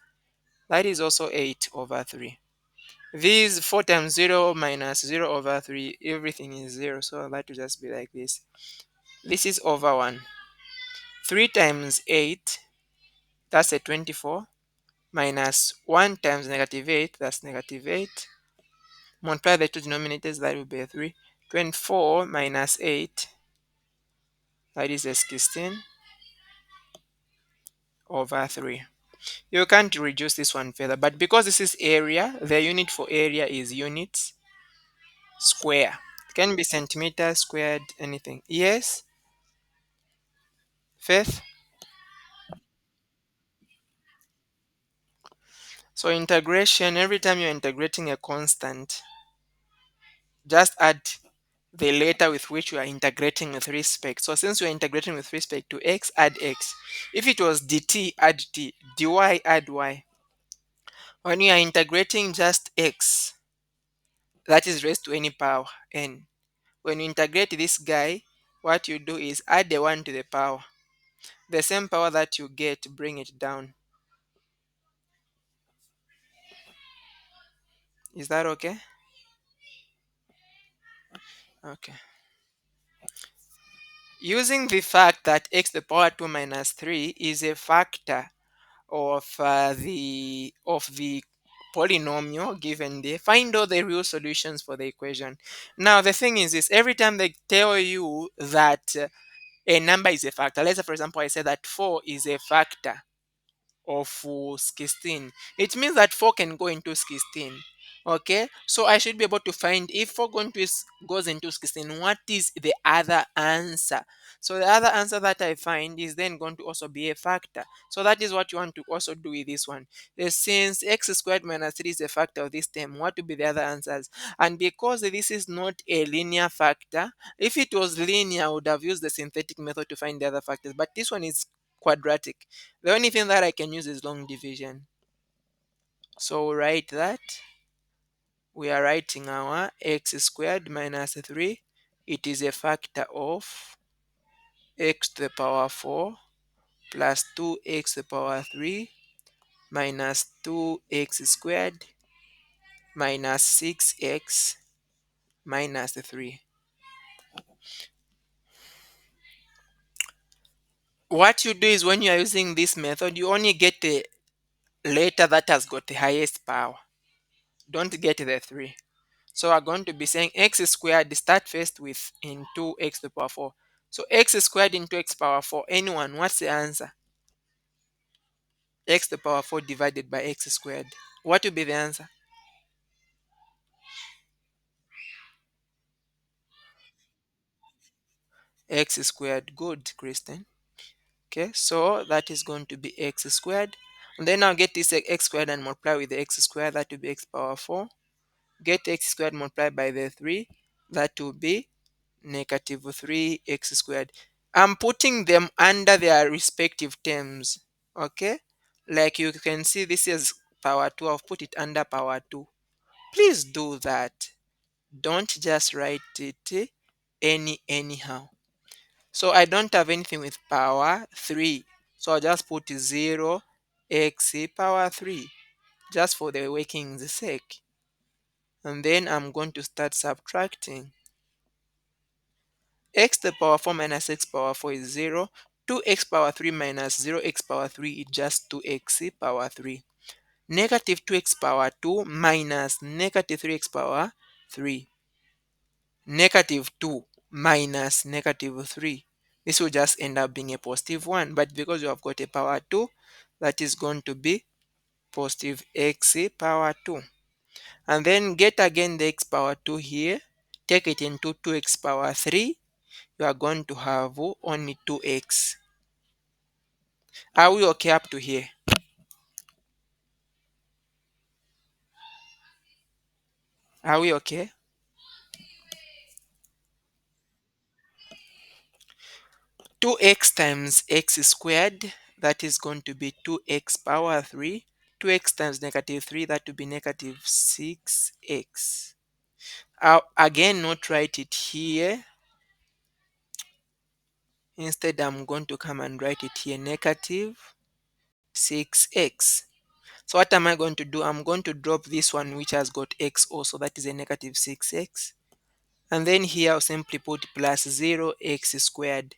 That is also 8 over 3. These 4 times 0 minus 0 over 3, everything is 0. So that will just be like this. This is over 1. 3 times 8, that's a 24. Minus 1 times negative 8, that's negative 8. Multiply the two denominators, that will be a 3. 24 minus 8, that is a 16 over 3. You can't reduce this one further, but because this is area, the unit for area is units square. It can be centimeter squared, anything. Yes, Faith? So integration, every time you're integrating a constant, just add the letter with which you are integrating with respect. So since you're integrating with respect to x, add x. If it was dt, add t. dy, add y. When you are integrating just x, that is raised to any power n. When you integrate this guy, what you do is add the 1 to the power. The same power that you get, bring it down. Is that okay? Okay. Using the fact that x to the power 2 minus 3 is a factor of the polynomial given there, find all the real solutions for the equation. Now the thing is this: every time they tell you that a number is a factor, let's say for example I say that 4 is a factor of 16, it means that 4 can go into 16. Okay, so I should be able to find if 4 goes into 16, what is the other answer. So the other answer that I find is then going to also be a factor. So that is what you want to also do with this one. Since x squared minus 3 is a factor of this term, what will be the other answers? And because this is not a linear factor, if it was linear I would have used the synthetic method to find the other factors, but this one is quadratic. The only thing that I can use is long division. So we'll write that. We are writing our x squared minus 3. It is a factor of x to the power 4 plus 2x to the power 3 minus 2x squared minus 6x minus 3. What you do is when you are using this method, you only get the letter that has got the highest power. Don't get the 3. So we're going to be saying x squared, start first with into x to the power 4. So x squared into x power 4. Anyone, what's the answer? X to the power 4 divided by x squared. What will be the answer? X squared. Good, Kristen. Okay, so that is going to be x squared. And then I'll get this x squared and multiply with the x squared. That will be x power 4. Get x squared multiplied by the 3. That will be negative 3x squared. I'm putting them under their respective terms. Okay, like you can see this is power 2. I've put it under power 2. Please do that. Don't just write it anyhow. So I don't have anything with power 3, so I'll just put 0 x power 3 just for the working's sake, and then I'm going to start subtracting. X to the power 4 minus x power 4 is 0. 2x power 3 minus 0x power 3 is just 2x power 3. Negative 2x power 2 minus negative 3x power 3. Negative 2 minus negative 3. This will just end up being a positive 1. But because you have got a power 2, that is going to be positive x power 2. And then get again the x power 2 here. Take it into 2x power 3. You are going to have only 2x. Are we okay up to here? Are we okay? 2x times x squared, that is going to be 2x power 3. 2x times negative 3, that will be negative 6x. I'll again not write it here. Instead, I'm going to come and write it here, negative 6x. So what am I going to do? I'm going to drop this one which has got x also, that is a negative 6x. And then here I'll simply put plus 0x squared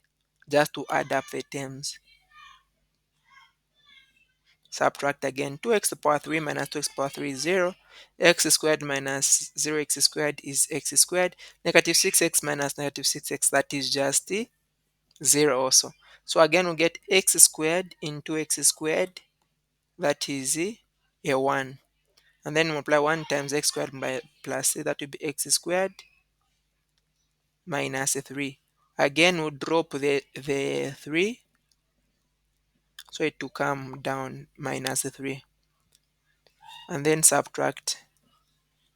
just to add up the terms. Subtract again. 2x to the power 3 minus 2x to the power 3 is 0. X squared minus 0x squared is x squared. Negative 6x minus negative 6x, that is just 0 also. So again we get x squared into x squared, that is a 1. And then multiply 1 times x squared by plus c, that will be x squared minus 3. Again we'll drop the 3, so it will come down minus 3. And then subtract.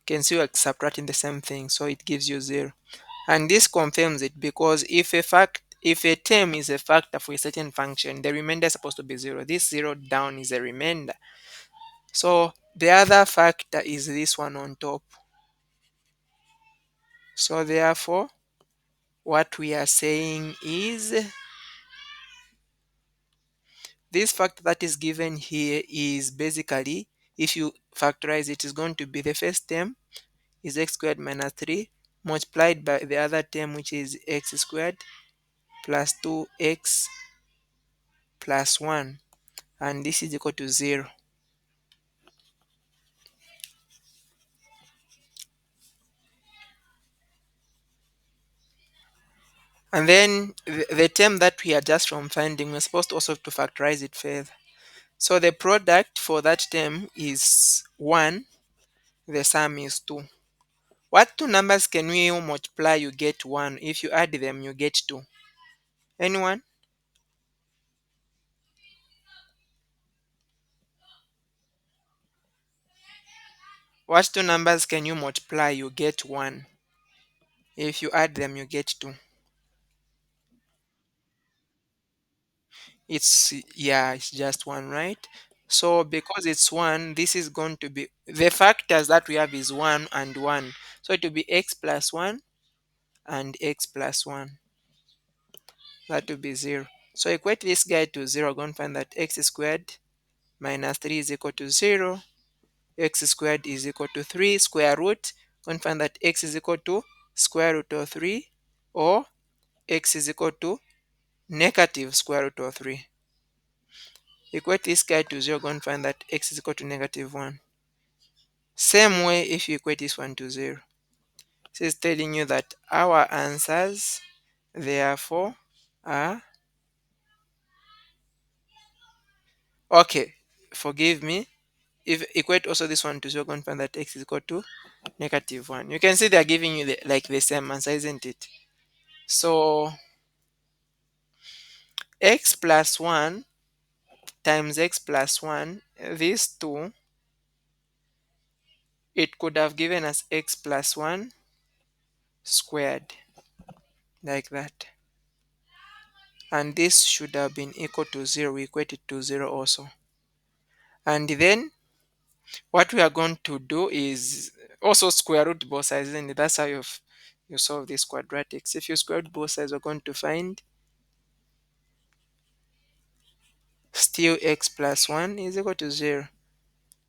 You can see we're subtracting the same thing, so it gives you 0. And this confirms it, because if a term is a factor for a certain function, the remainder is supposed to be 0. This 0 down is a remainder. So the other factor is this one on top. So therefore, what we are saying is this factor that is given here is basically, if you factorize it, is going to be the first term is x squared minus 3 multiplied by the other term, which is x squared plus 2x plus 1, and this is equal to 0. And then the term that we are just from finding, we're supposed also to factorize it further. So the product for that term is 1, the sum is 2. What two numbers can we multiply you get 1? If you add them you get 2. Anyone? What two numbers can you multiply you get 1? If you add them you get 2. It's just 1, right? So because it's 1, this is going to be the factors that we have is 1 and 1. So it will be x plus 1 and x plus 1. That will be 0. So equate this guy to 0. We're going to find that x squared minus 3 is equal to 0. X squared is equal to 3 square root. We're going to find that x is equal to square root of 3, or x is equal to negative square root of 3. Equate this guy to 0. We're going to find that x is equal to negative 1. Same way if you equate this one to 0. This is telling you that our answers therefore are, okay, forgive me. If equate also this one to 0, going to find that x is equal to negative 1. You can see they are giving you like the same answer, isn't it? So x plus 1 times x plus 1, these two, it could have given us x plus 1 squared, like that. And this should have been equal to 0. We equate it to 0 also. And then what we are going to do is also square root both sides, and that's how you solve these quadratics. If you square root both sides, we're going to find still x plus 1 is equal to 0.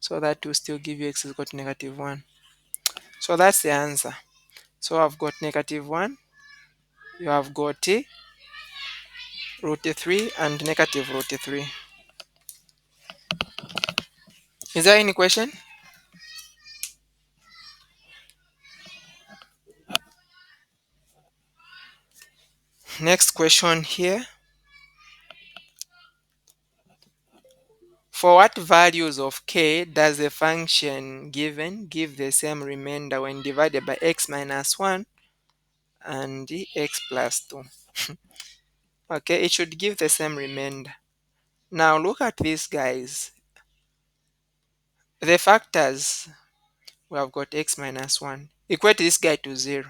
So that will still give you x is equal to negative 1. So that's the answer. So I've got negative 1, you have got root 3 and negative root 3. Is there any question? Next question here. For what values of k does the function given give the same remainder when divided by x minus 1 and x plus 2? Okay, it should give the same remainder. Now look at these guys. The factors, we have got x minus 1. Equate this guy to 0.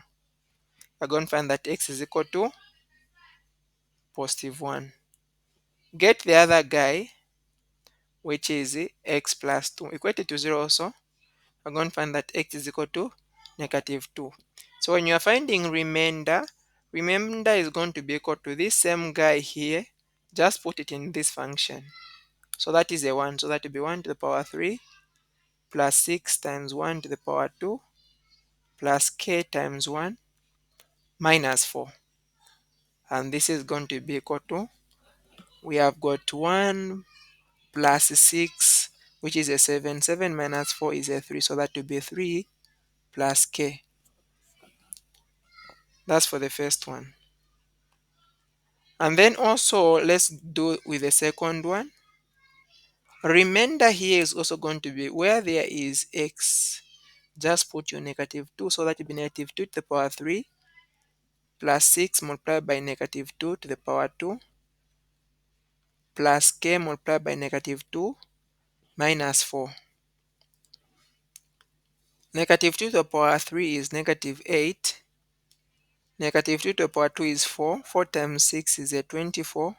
We're going to find that x is equal to positive 1. Get the other guy, which is x plus 2. Equate it to 0 also. We're going to find that x is equal to negative 2. So when you are finding remainder, remainder is going to be equal to this same guy here. Just put it in this function. So that is a 1. So that will be 1 to the power 3 plus 6 times 1 to the power 2 plus k times 1 minus 4. And this is going to be equal to, we have got 1 plus 6, which is a 7. 7 minus 4 is a 3. So that will be 3 plus k. That's for the first one. And then also let's do with the second one. Remainder here is also going to be where there is x, just put your -2, so that will be -2 to the power 3 plus 6 multiplied by -2 to the power 2 plus k multiplied by -2 minus 4. -2 to the power 3 is -8. -2 to the power 2 is 4. 4 times 6 is a 24.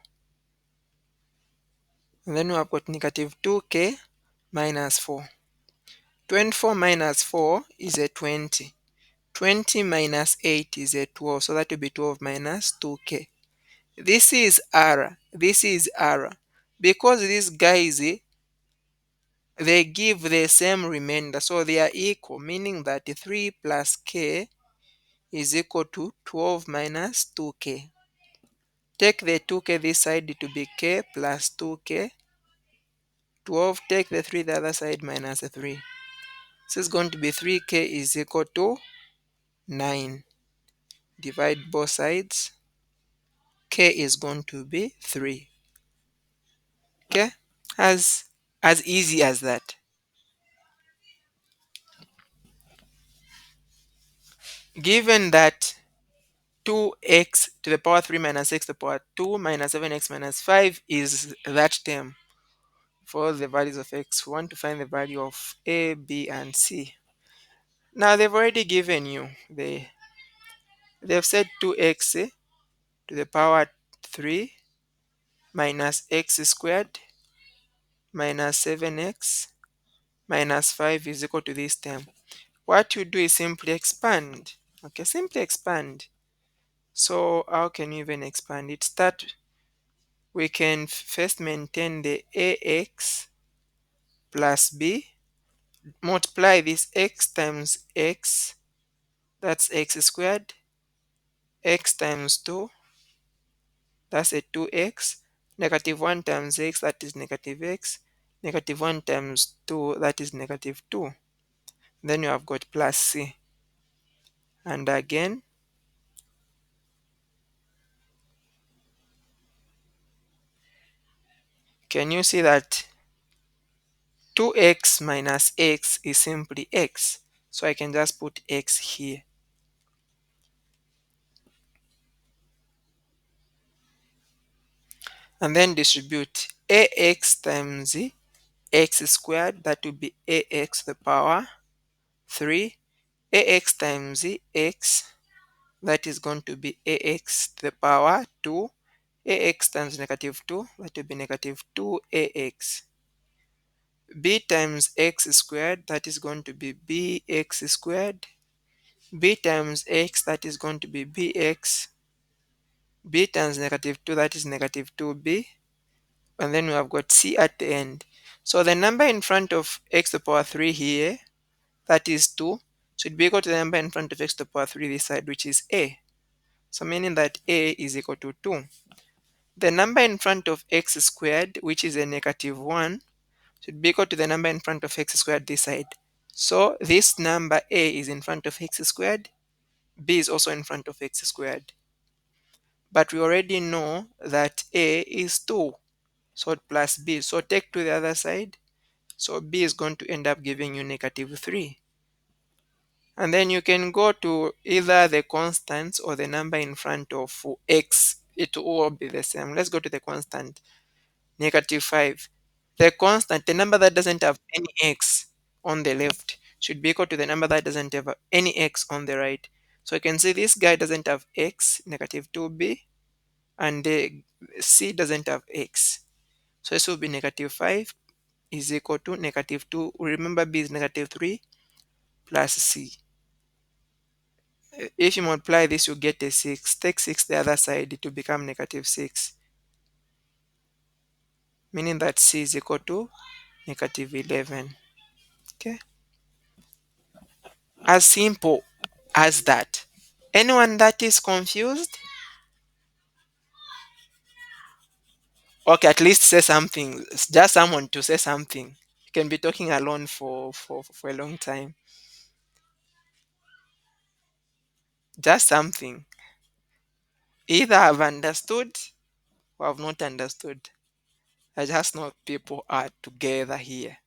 And then we have got -2k minus 4. 24 minus 4 is a 20. 20 minus 8 is a 12. So that will be 12 minus 2k. This is R. This is R. Because these guys, they give the same remainder. So they are equal, meaning that 3 plus k is equal to 12 minus 2k. Take the 2k this side to be k plus 2k. 12, take the 3 the other side minus 3. This is going to be 3k is equal to 9. Divide both sides. K is going to be 3. Okay? As easy as that. Given that 2x to the power 3 minus x to the power 2 minus 7x minus 5 is that term for the values of x. We want to find the value of a, b, and c. Now they've already given you they've said 2x to the power 3 minus x squared minus 7x minus 5 is equal to this term. What you do is simply expand. Okay, simply expand. So how can you even expand it? We can first maintain the ax plus b, multiply this x times x, that's x squared, x times 2, that's a 2x, -1 times x, that is negative x, -1 times 2, that is -2. Then you have got plus c. And again, can you see that 2x minus x is simply x? So I can just put x here. And then distribute ax times x squared, that will be ax to the power 3, ax times x, that is going to be ax to the power 2, ax times -2, that will be -2ax, b times x squared, that is going to be bx squared, b times x, that is going to be bx, b times -2, that is -2b, and then we have got c at the end. So the number in front of x to the power 3 here, that is 2, should be equal to the number in front of x to the power 3 this side, which is a. So meaning that a is equal to 2. The number in front of x squared, which is a -1, should be equal to the number in front of x squared this side. So this number a is in front of x squared, b is also in front of x squared. But we already know that a is 2, so plus b. So take to the other side. So b is going to end up giving you -3. And then you can go to either the constants or the number in front of x. It will all be the same. Let's go to the constant, -5. The constant, the number that doesn't have any x on the left, should be equal to the number that doesn't have any x on the right. So you can see this guy doesn't have x, -2b, and the c doesn't have x. So this will be -5 is equal to -2. Remember b is -3 plus c. If you multiply this, you get a 6. Take 6 the other side, it will become -6. meaning that c is equal to negative 11. Okay, as simple as that. Anyone that is confused? Okay, at least say something. Just someone to say something. You can be talking alone for a long time. Just something. Either I've understood or I've not understood. I just know people are together here.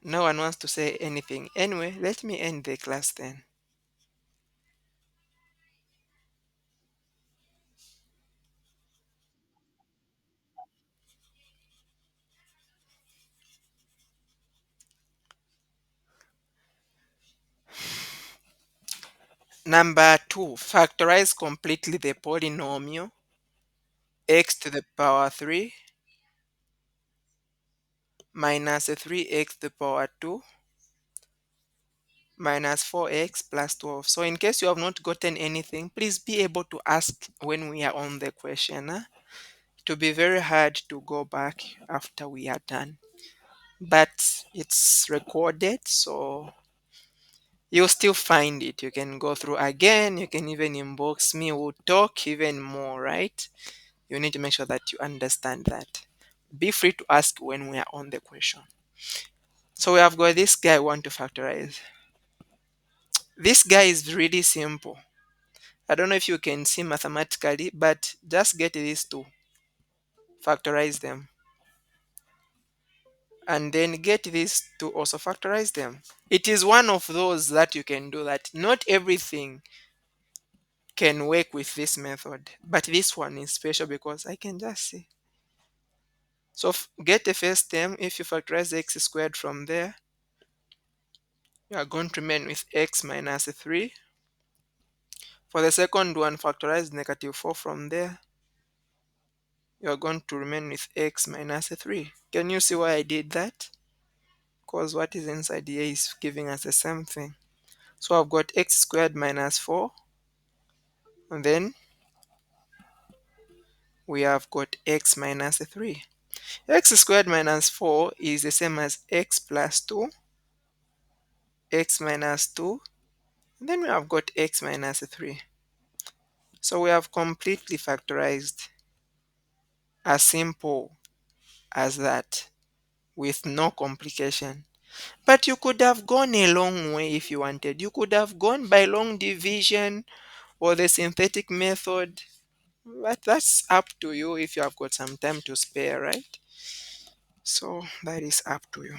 No one wants to say anything. Anyway, let me end the class then. Number 2, factorize completely the polynomial x to the power 3 minus 3x to the power 2 minus 4x plus 12. So in case you have not gotten anything, please be able to ask when we are on the question. It will be very hard to go back after we are done. But it's recorded, so you'll still find it. You can go through again. You can even inbox me. We'll talk even more, right? You need to make sure that you understand that. Be free to ask when we are on the question. So we have got this guy want to factorize. This guy is really simple. I don't know if you can see mathematically, but just get these two, factorize them, and then get these two, also factorize them. It is one of those that you can do that. Not everything can work with this method, but this one is special because I can just see. So get the first term. If you factorize x squared from there, you are going to remain with x minus 3. For the second one, factorize negative 4 from there, you are going to remain with x minus 3. Can you see why I did that? Because what is inside here is giving us the same thing. So I've got x squared minus 4, and then we have got x minus 3. X squared minus 4 is the same as x plus 2, x minus 2, and then we have got x minus 3. So we have completely factorized, as simple as that, with no complication. But you could have gone a long way if you wanted. You could have gone by long division or the synthetic method. But that's up to you if you have got some time to spare, right? So that is up to you.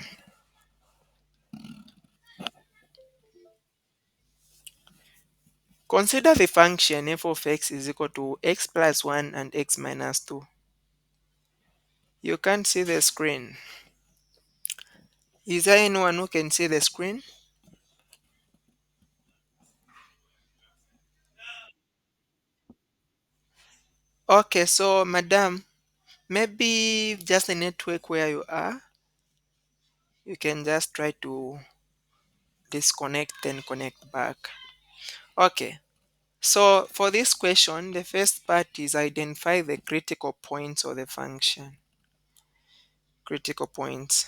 Consider the function f of x is equal to x plus 1 and x minus 2. You can't see the screen. Is there anyone who can see the screen? Okay, so madam, maybe just the network where you are, you can just try to disconnect and connect back. Okay, so for this question, the first part is identify the critical points of the function. Critical points.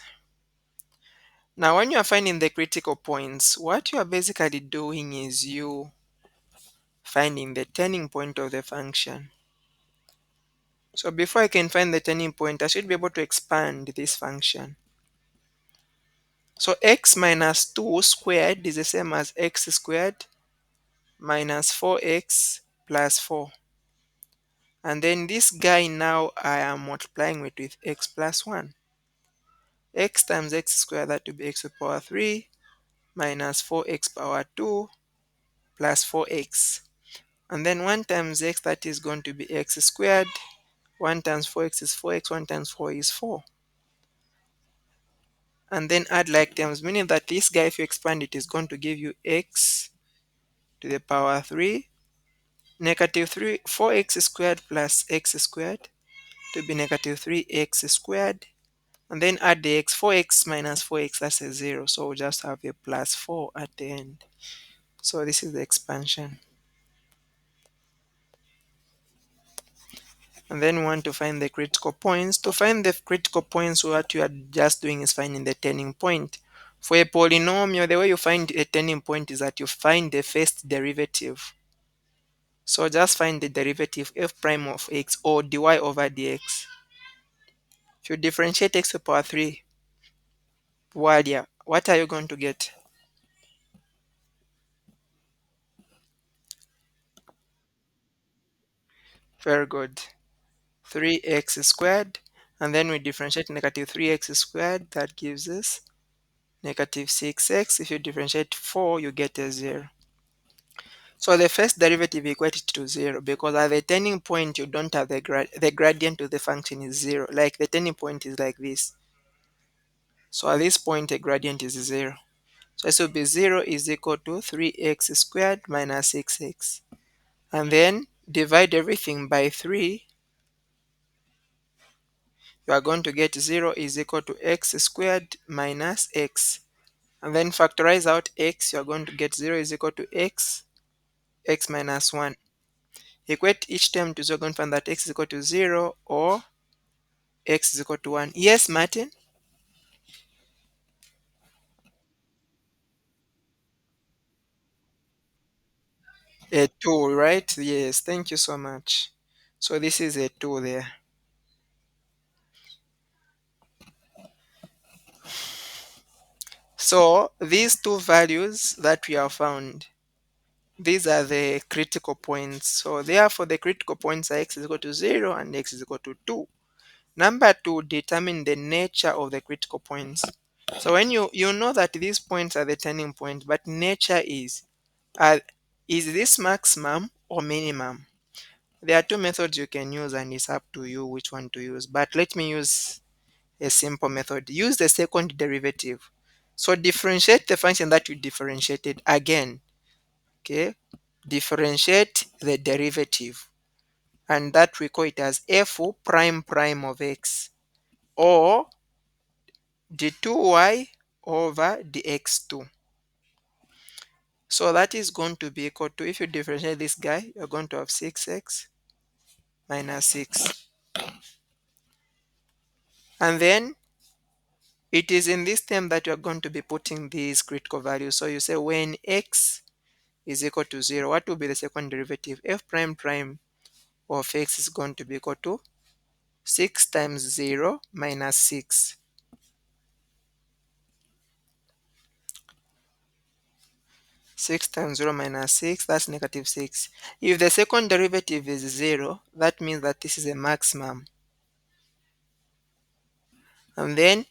Now, when you are finding the critical points, what you are basically doing is you finding the turning point of the function. So before I can find the turning point, I should be able to expand this function. So x minus 2 squared is the same as x squared minus 4x plus 4. And then this guy now I am multiplying with x plus 1. X times x squared, that will be x to the power 3 minus 4x power 2 plus 4x. And then 1 times x, that is going to be x squared. 1 times 4x is 4x, 1 times 4 is 4. And then add like terms, meaning that this guy, if you expand it, is going to give you x to the power 3, negative 3, 4x squared plus x squared to be negative 3x squared And then add the x. 4x minus 4x, that's a 0. So we'll just have a plus 4 at the end. So this is the expansion. And then we want to find the critical points. To find the critical points, what you are just doing is finding the turning point. For a polynomial, the way you find a turning point is that you find the first derivative. So just find the derivative f prime of x, or dy over dx. If you differentiate x to the power 3, what are you going to get? Very good. 3x squared. And then we differentiate negative 3x squared. That gives us negative 6x. If you differentiate 4, you get a 0. So the first derivative equated to 0, because at the turning point you don't have the gradient of the function is 0. Like the turning point is like this. So at this point the gradient is 0. So this will be 0 is equal to 3x squared minus 6x. And then divide everything by 3. You are going to get 0 is equal to x squared minus x. And then factorize out x. You are going to get 0 is equal to x minus 1. Equate each term to 0, going to find that x is equal to 0 or x is equal to 1. Yes, Martin? A 2, right? Yes, thank you so much. So this is a 2 there. So these two values that we have found, these are the critical points. So therefore the critical points are x is equal to 0 and x is equal to 2. Number 2, determine the nature of the critical points. So when you know that these points are the turning point, but nature uh, is this maximum or minimum? There are two methods you can use and it's up to you which one to use. But let me use a simple method. Use the second derivative. So differentiate the function that you differentiated again. Okay? Differentiate the derivative. And that we call it as f prime prime of x, or d2y over dx2. So that is going to be equal to, if you differentiate this guy, you're going to have 6x minus 6. And then it is in this term that you're going to be putting these critical values. So you say when x is equal to 0, what will be the second derivative? F prime prime of x is going to be equal to 6 times 0 minus 6. 6 times 0 minus 6, that's negative 6. If the second derivative is 0, that means that this is a maximum. And then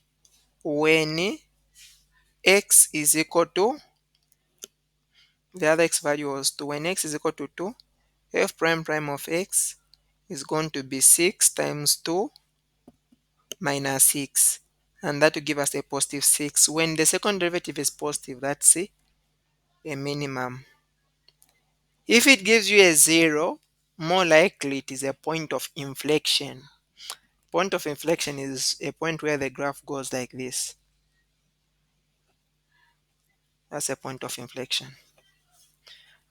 when x is equal to, the other x value was 2, when x is equal to 2, f prime prime of x is going to be 6 times 2 minus 6. And that will give us a positive 6. When the second derivative is positive, that's a minimum. If it gives you a 0, more likely it is a point of inflection. Point of inflection is a point where the graph goes like this. That's a point of inflection.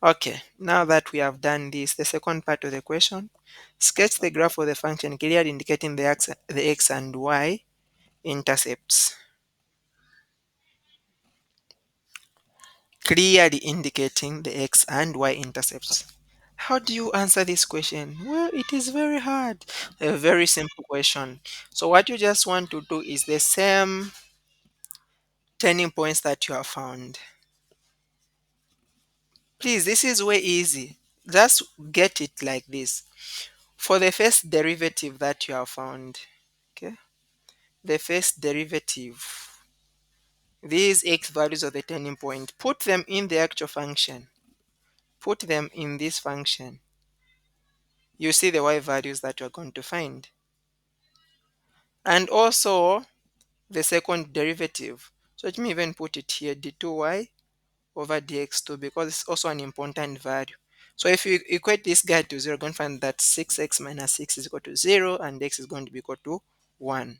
Okay, now that we have done this, the second part of the question, sketch the graph of the function clearly indicating the x and y intercepts. Clearly indicating the x and y intercepts. How do you answer this question? Well, it is very hard. A very simple question. So what you just want to do is the same turning points that you have found. Please, this is way easy. Just get it like this. For the first derivative that you have found, okay, the first derivative, these x values of the turning point, put them in the actual function. Put them in this function. You see the y values that you're going to find. And also the second derivative. So let me even put it here, d2y over dx2, because it's also an important value. So if you equate this guy to 0, you're going to find that 6x minus 6 is equal to 0 and x is going to be equal to 1.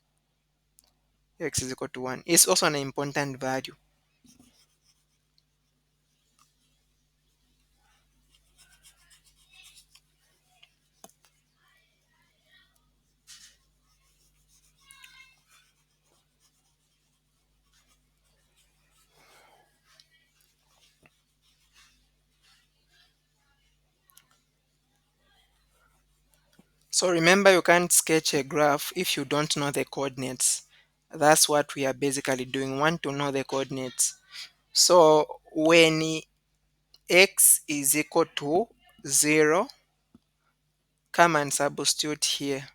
x is equal to 1. It's also an important value. So remember, you can't sketch a graph if you don't know the coordinates. That's what we are basically doing. We want to know the coordinates. So when x is equal to 0, come and substitute here.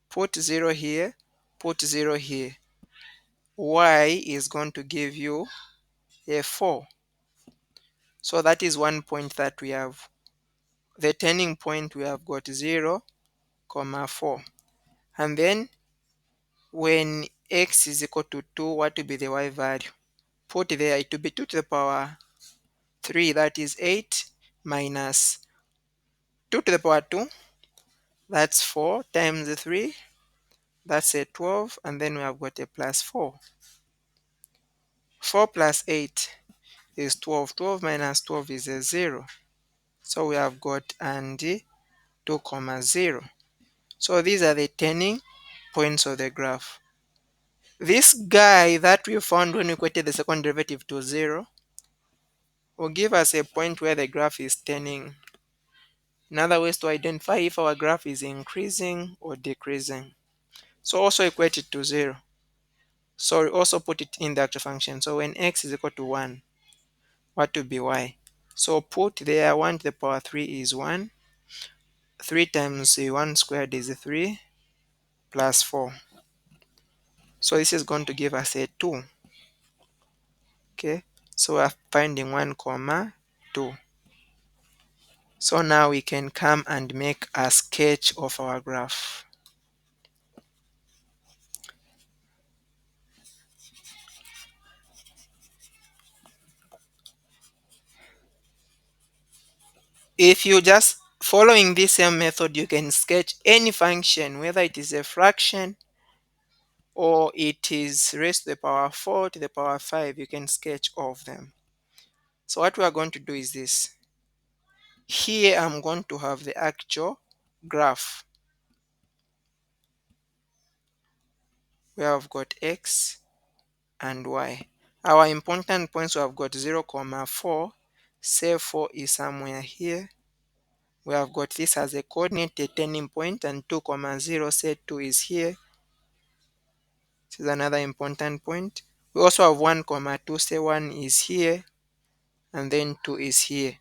Put 0 here, put 0 here. Y is going to give you a 4. So that is one point that we have. The turning point, we have got 0, comma 4. And then when x is equal to 2, what will be the y value? Put there, it will be 2 to the power 3, that is 8, minus 2 to the power 2, that's 4, times 3, that's a 12, and then we have got a plus 4. 4 plus 8 is 12. 12 minus 12 is a 0. So we have got and 2 comma 0. So these are the turning points of the graph. This guy that we found when we equated the second derivative to 0 will give us a point where the graph is turning. Another way is to identify if our graph is increasing or decreasing. So also equate it to 0. So we also put it in the actual function. So when x is equal to 1, what will be y? So put there 1 to the power 3 is 1. 3 times 1 squared is 3 plus 4. So this is going to give us a 2. Okay, so we're finding 1 comma 2. So now we can come and make a sketch of our graph. If you just following this same method, you can sketch any function, whether it is a fraction or it is raised to the power 4 to the power 5, you can sketch all of them. So what we are going to do is this. Here I'm going to have the actual graph. We have got x and y. Our important points, we have got 0 comma 4. Say 4 is somewhere here. We have got this as a coordinate, a turning point, and 2 comma 0, say 2 is here. This is another important point. We also have 1 comma 2, say 1 is here, and then 2 is here.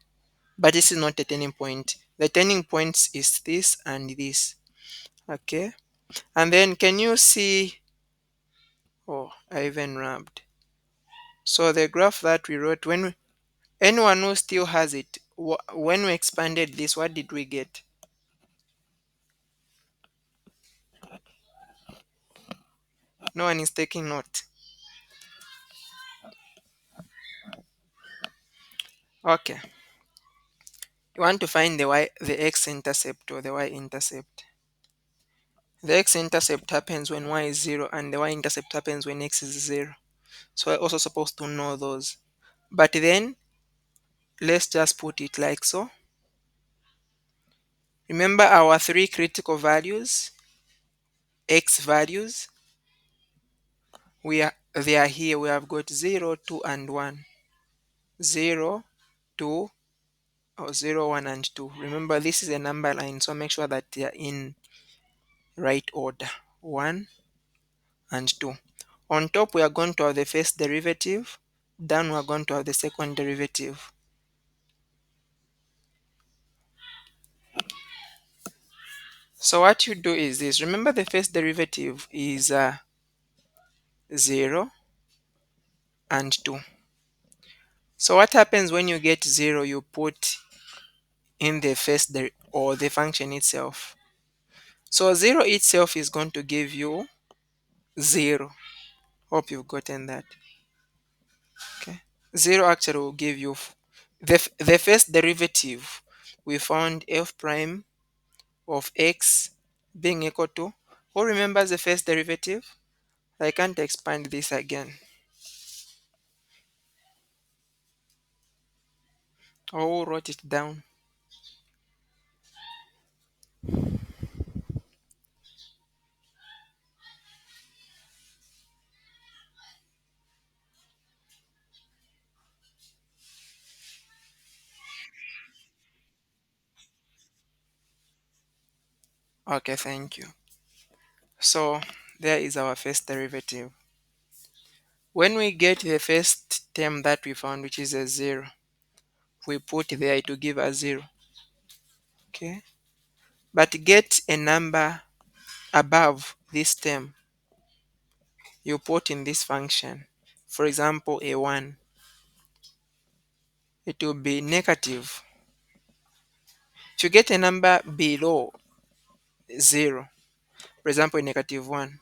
But this is not a turning point. The turning points is this and this. Okay. And then can you see, oh, I even rubbed. So the graph that we wrote, when anyone who still has it, when we expanded this, what did we get? No one is taking note. Okay. You want to find the x-intercept or the y-intercept. The x-intercept happens when y is 0 and the y-intercept happens when x is 0. So we're also supposed to know those. But then, let's just put it like so. Remember our three critical values, x values, they are here. We have got 0, 2, and 1. 0, 2, or 0, 1, and 2. Remember, this is a number line, so make sure that they are in right order. 1 and 2. On top, we are going to have the first derivative. Down, we are going to have the second derivative. So what you do is this. Remember, the first derivative is 0 and 2. So what happens when you get 0? You put in the or the function itself. So 0 itself is going to give you 0. Hope you've gotten that. Okay. 0 actually will give you the first derivative. We found f prime of x being equal to, who remembers the first derivative? I can't expand this again. Oh, wrote it down. Okay, thank you. So there is our first derivative. When we get the first term that we found, which is a 0, we put there to give a 0. Okay. But get a number above this term, you put in this function. For example, a 1, it will be negative. To get a number below 0, for example, negative 1,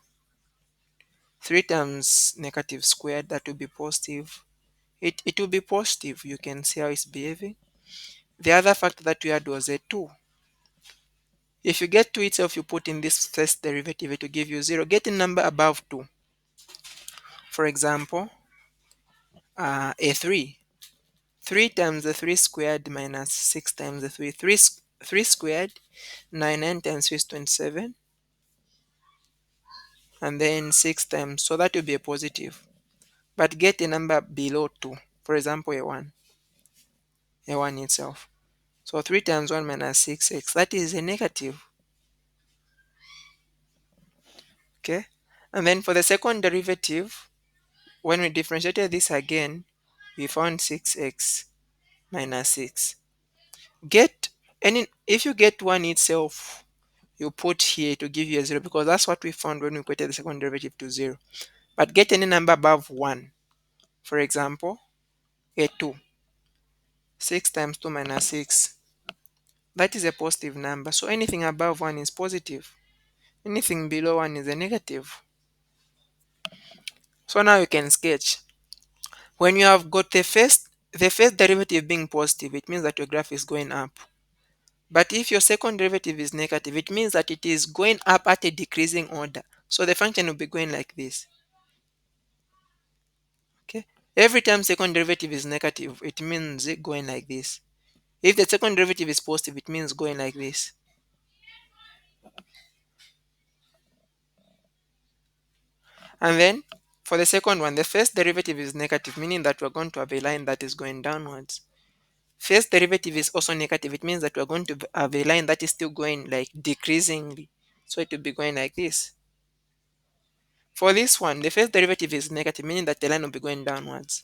3 times negative squared, that will be positive. It will be positive. You can see how it's behaving. The other factor that we had was a 2. If you get 2 itself, you put in this first derivative, it will give you 0. Get a number above 2. For example, a 3. 3 times the 3 squared minus 6 times the 3. 3 squared, 9 times 3 is 27. And then 6 times, so that will be a positive. But get a number below 2. For example, a 1 itself. So 3 times 1 minus 6x, that is a negative. Okay. And then for the second derivative, when we differentiated this again, we found 6x minus 6. Get any, if you get 1 itself, you put here to give you a 0, because that's what we found when we equated the second derivative to 0. But get any number above 1. For example, a 2. 6 times 2 minus 6. That is a positive number. So anything above 1 is positive. Anything below 1 is a negative. So now you can sketch. When you have got the first derivative being positive, it means that your graph is going up. But if your second derivative is negative, it means that it is going up at a decreasing order. So the function will be going like this. Okay. Every time second derivative is negative, it means it going like this. If the second derivative is positive, it means going like this. And then for the second one, the first derivative is negative, meaning that we're going to have a line that is going downwards. First derivative is also negative. It means that we're going to have a line that is still going like decreasingly. So it will be going like this. For this one, the first derivative is negative, meaning that the line will be going downwards.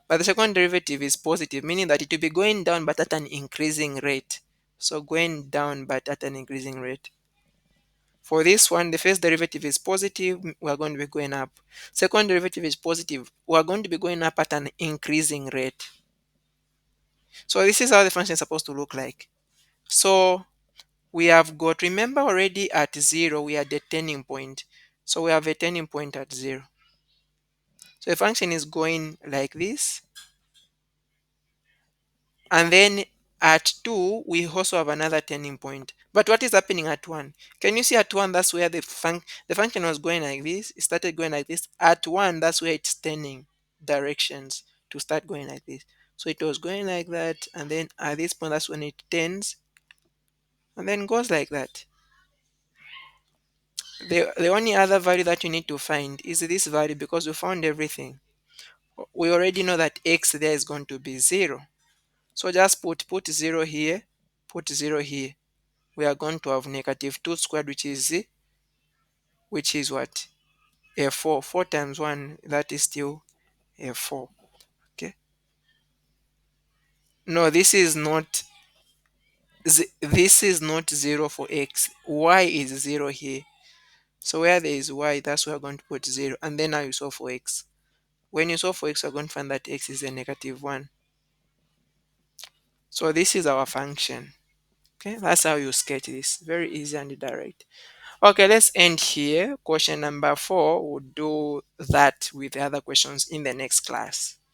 But the second derivative is positive, meaning that it will be going down but at an increasing rate. So going down but at an increasing rate. For this one, the first derivative is positive, we are going to be going up. Second derivative is positive, we are going to be going up at an increasing rate. So this is how the function is supposed to look like. So we have got, remember already at 0, we had a turning point. So we have a turning point at 0. So the function is going like this. And then at 2, we also have another turning point. But what is happening at 1? Can you see at 1, that's where the function was going like this. It started going like this. At 1, that's where it's turning directions to start going like this. So it was going like that. And then at this point, that's when it turns. And then goes like that. The only other value that you need to find is this value, because we found everything. We already know that x there is going to be 0. So just put 0 here, put 0 here. We are going to have negative 2 squared, which is what? A 4. 4 times 1, that is still a 4. Okay. No, this is not 0 for x. Y is 0 here. So where there is y, that's where we're going to put 0. And then now you solve for x. When you solve for x, you're going to find that x is a negative 1. So this is our function. Okay, that's how you sketch this. Very easy and direct. Okay, let's end here. Question number 4, we'll do that with the other questions in the next class.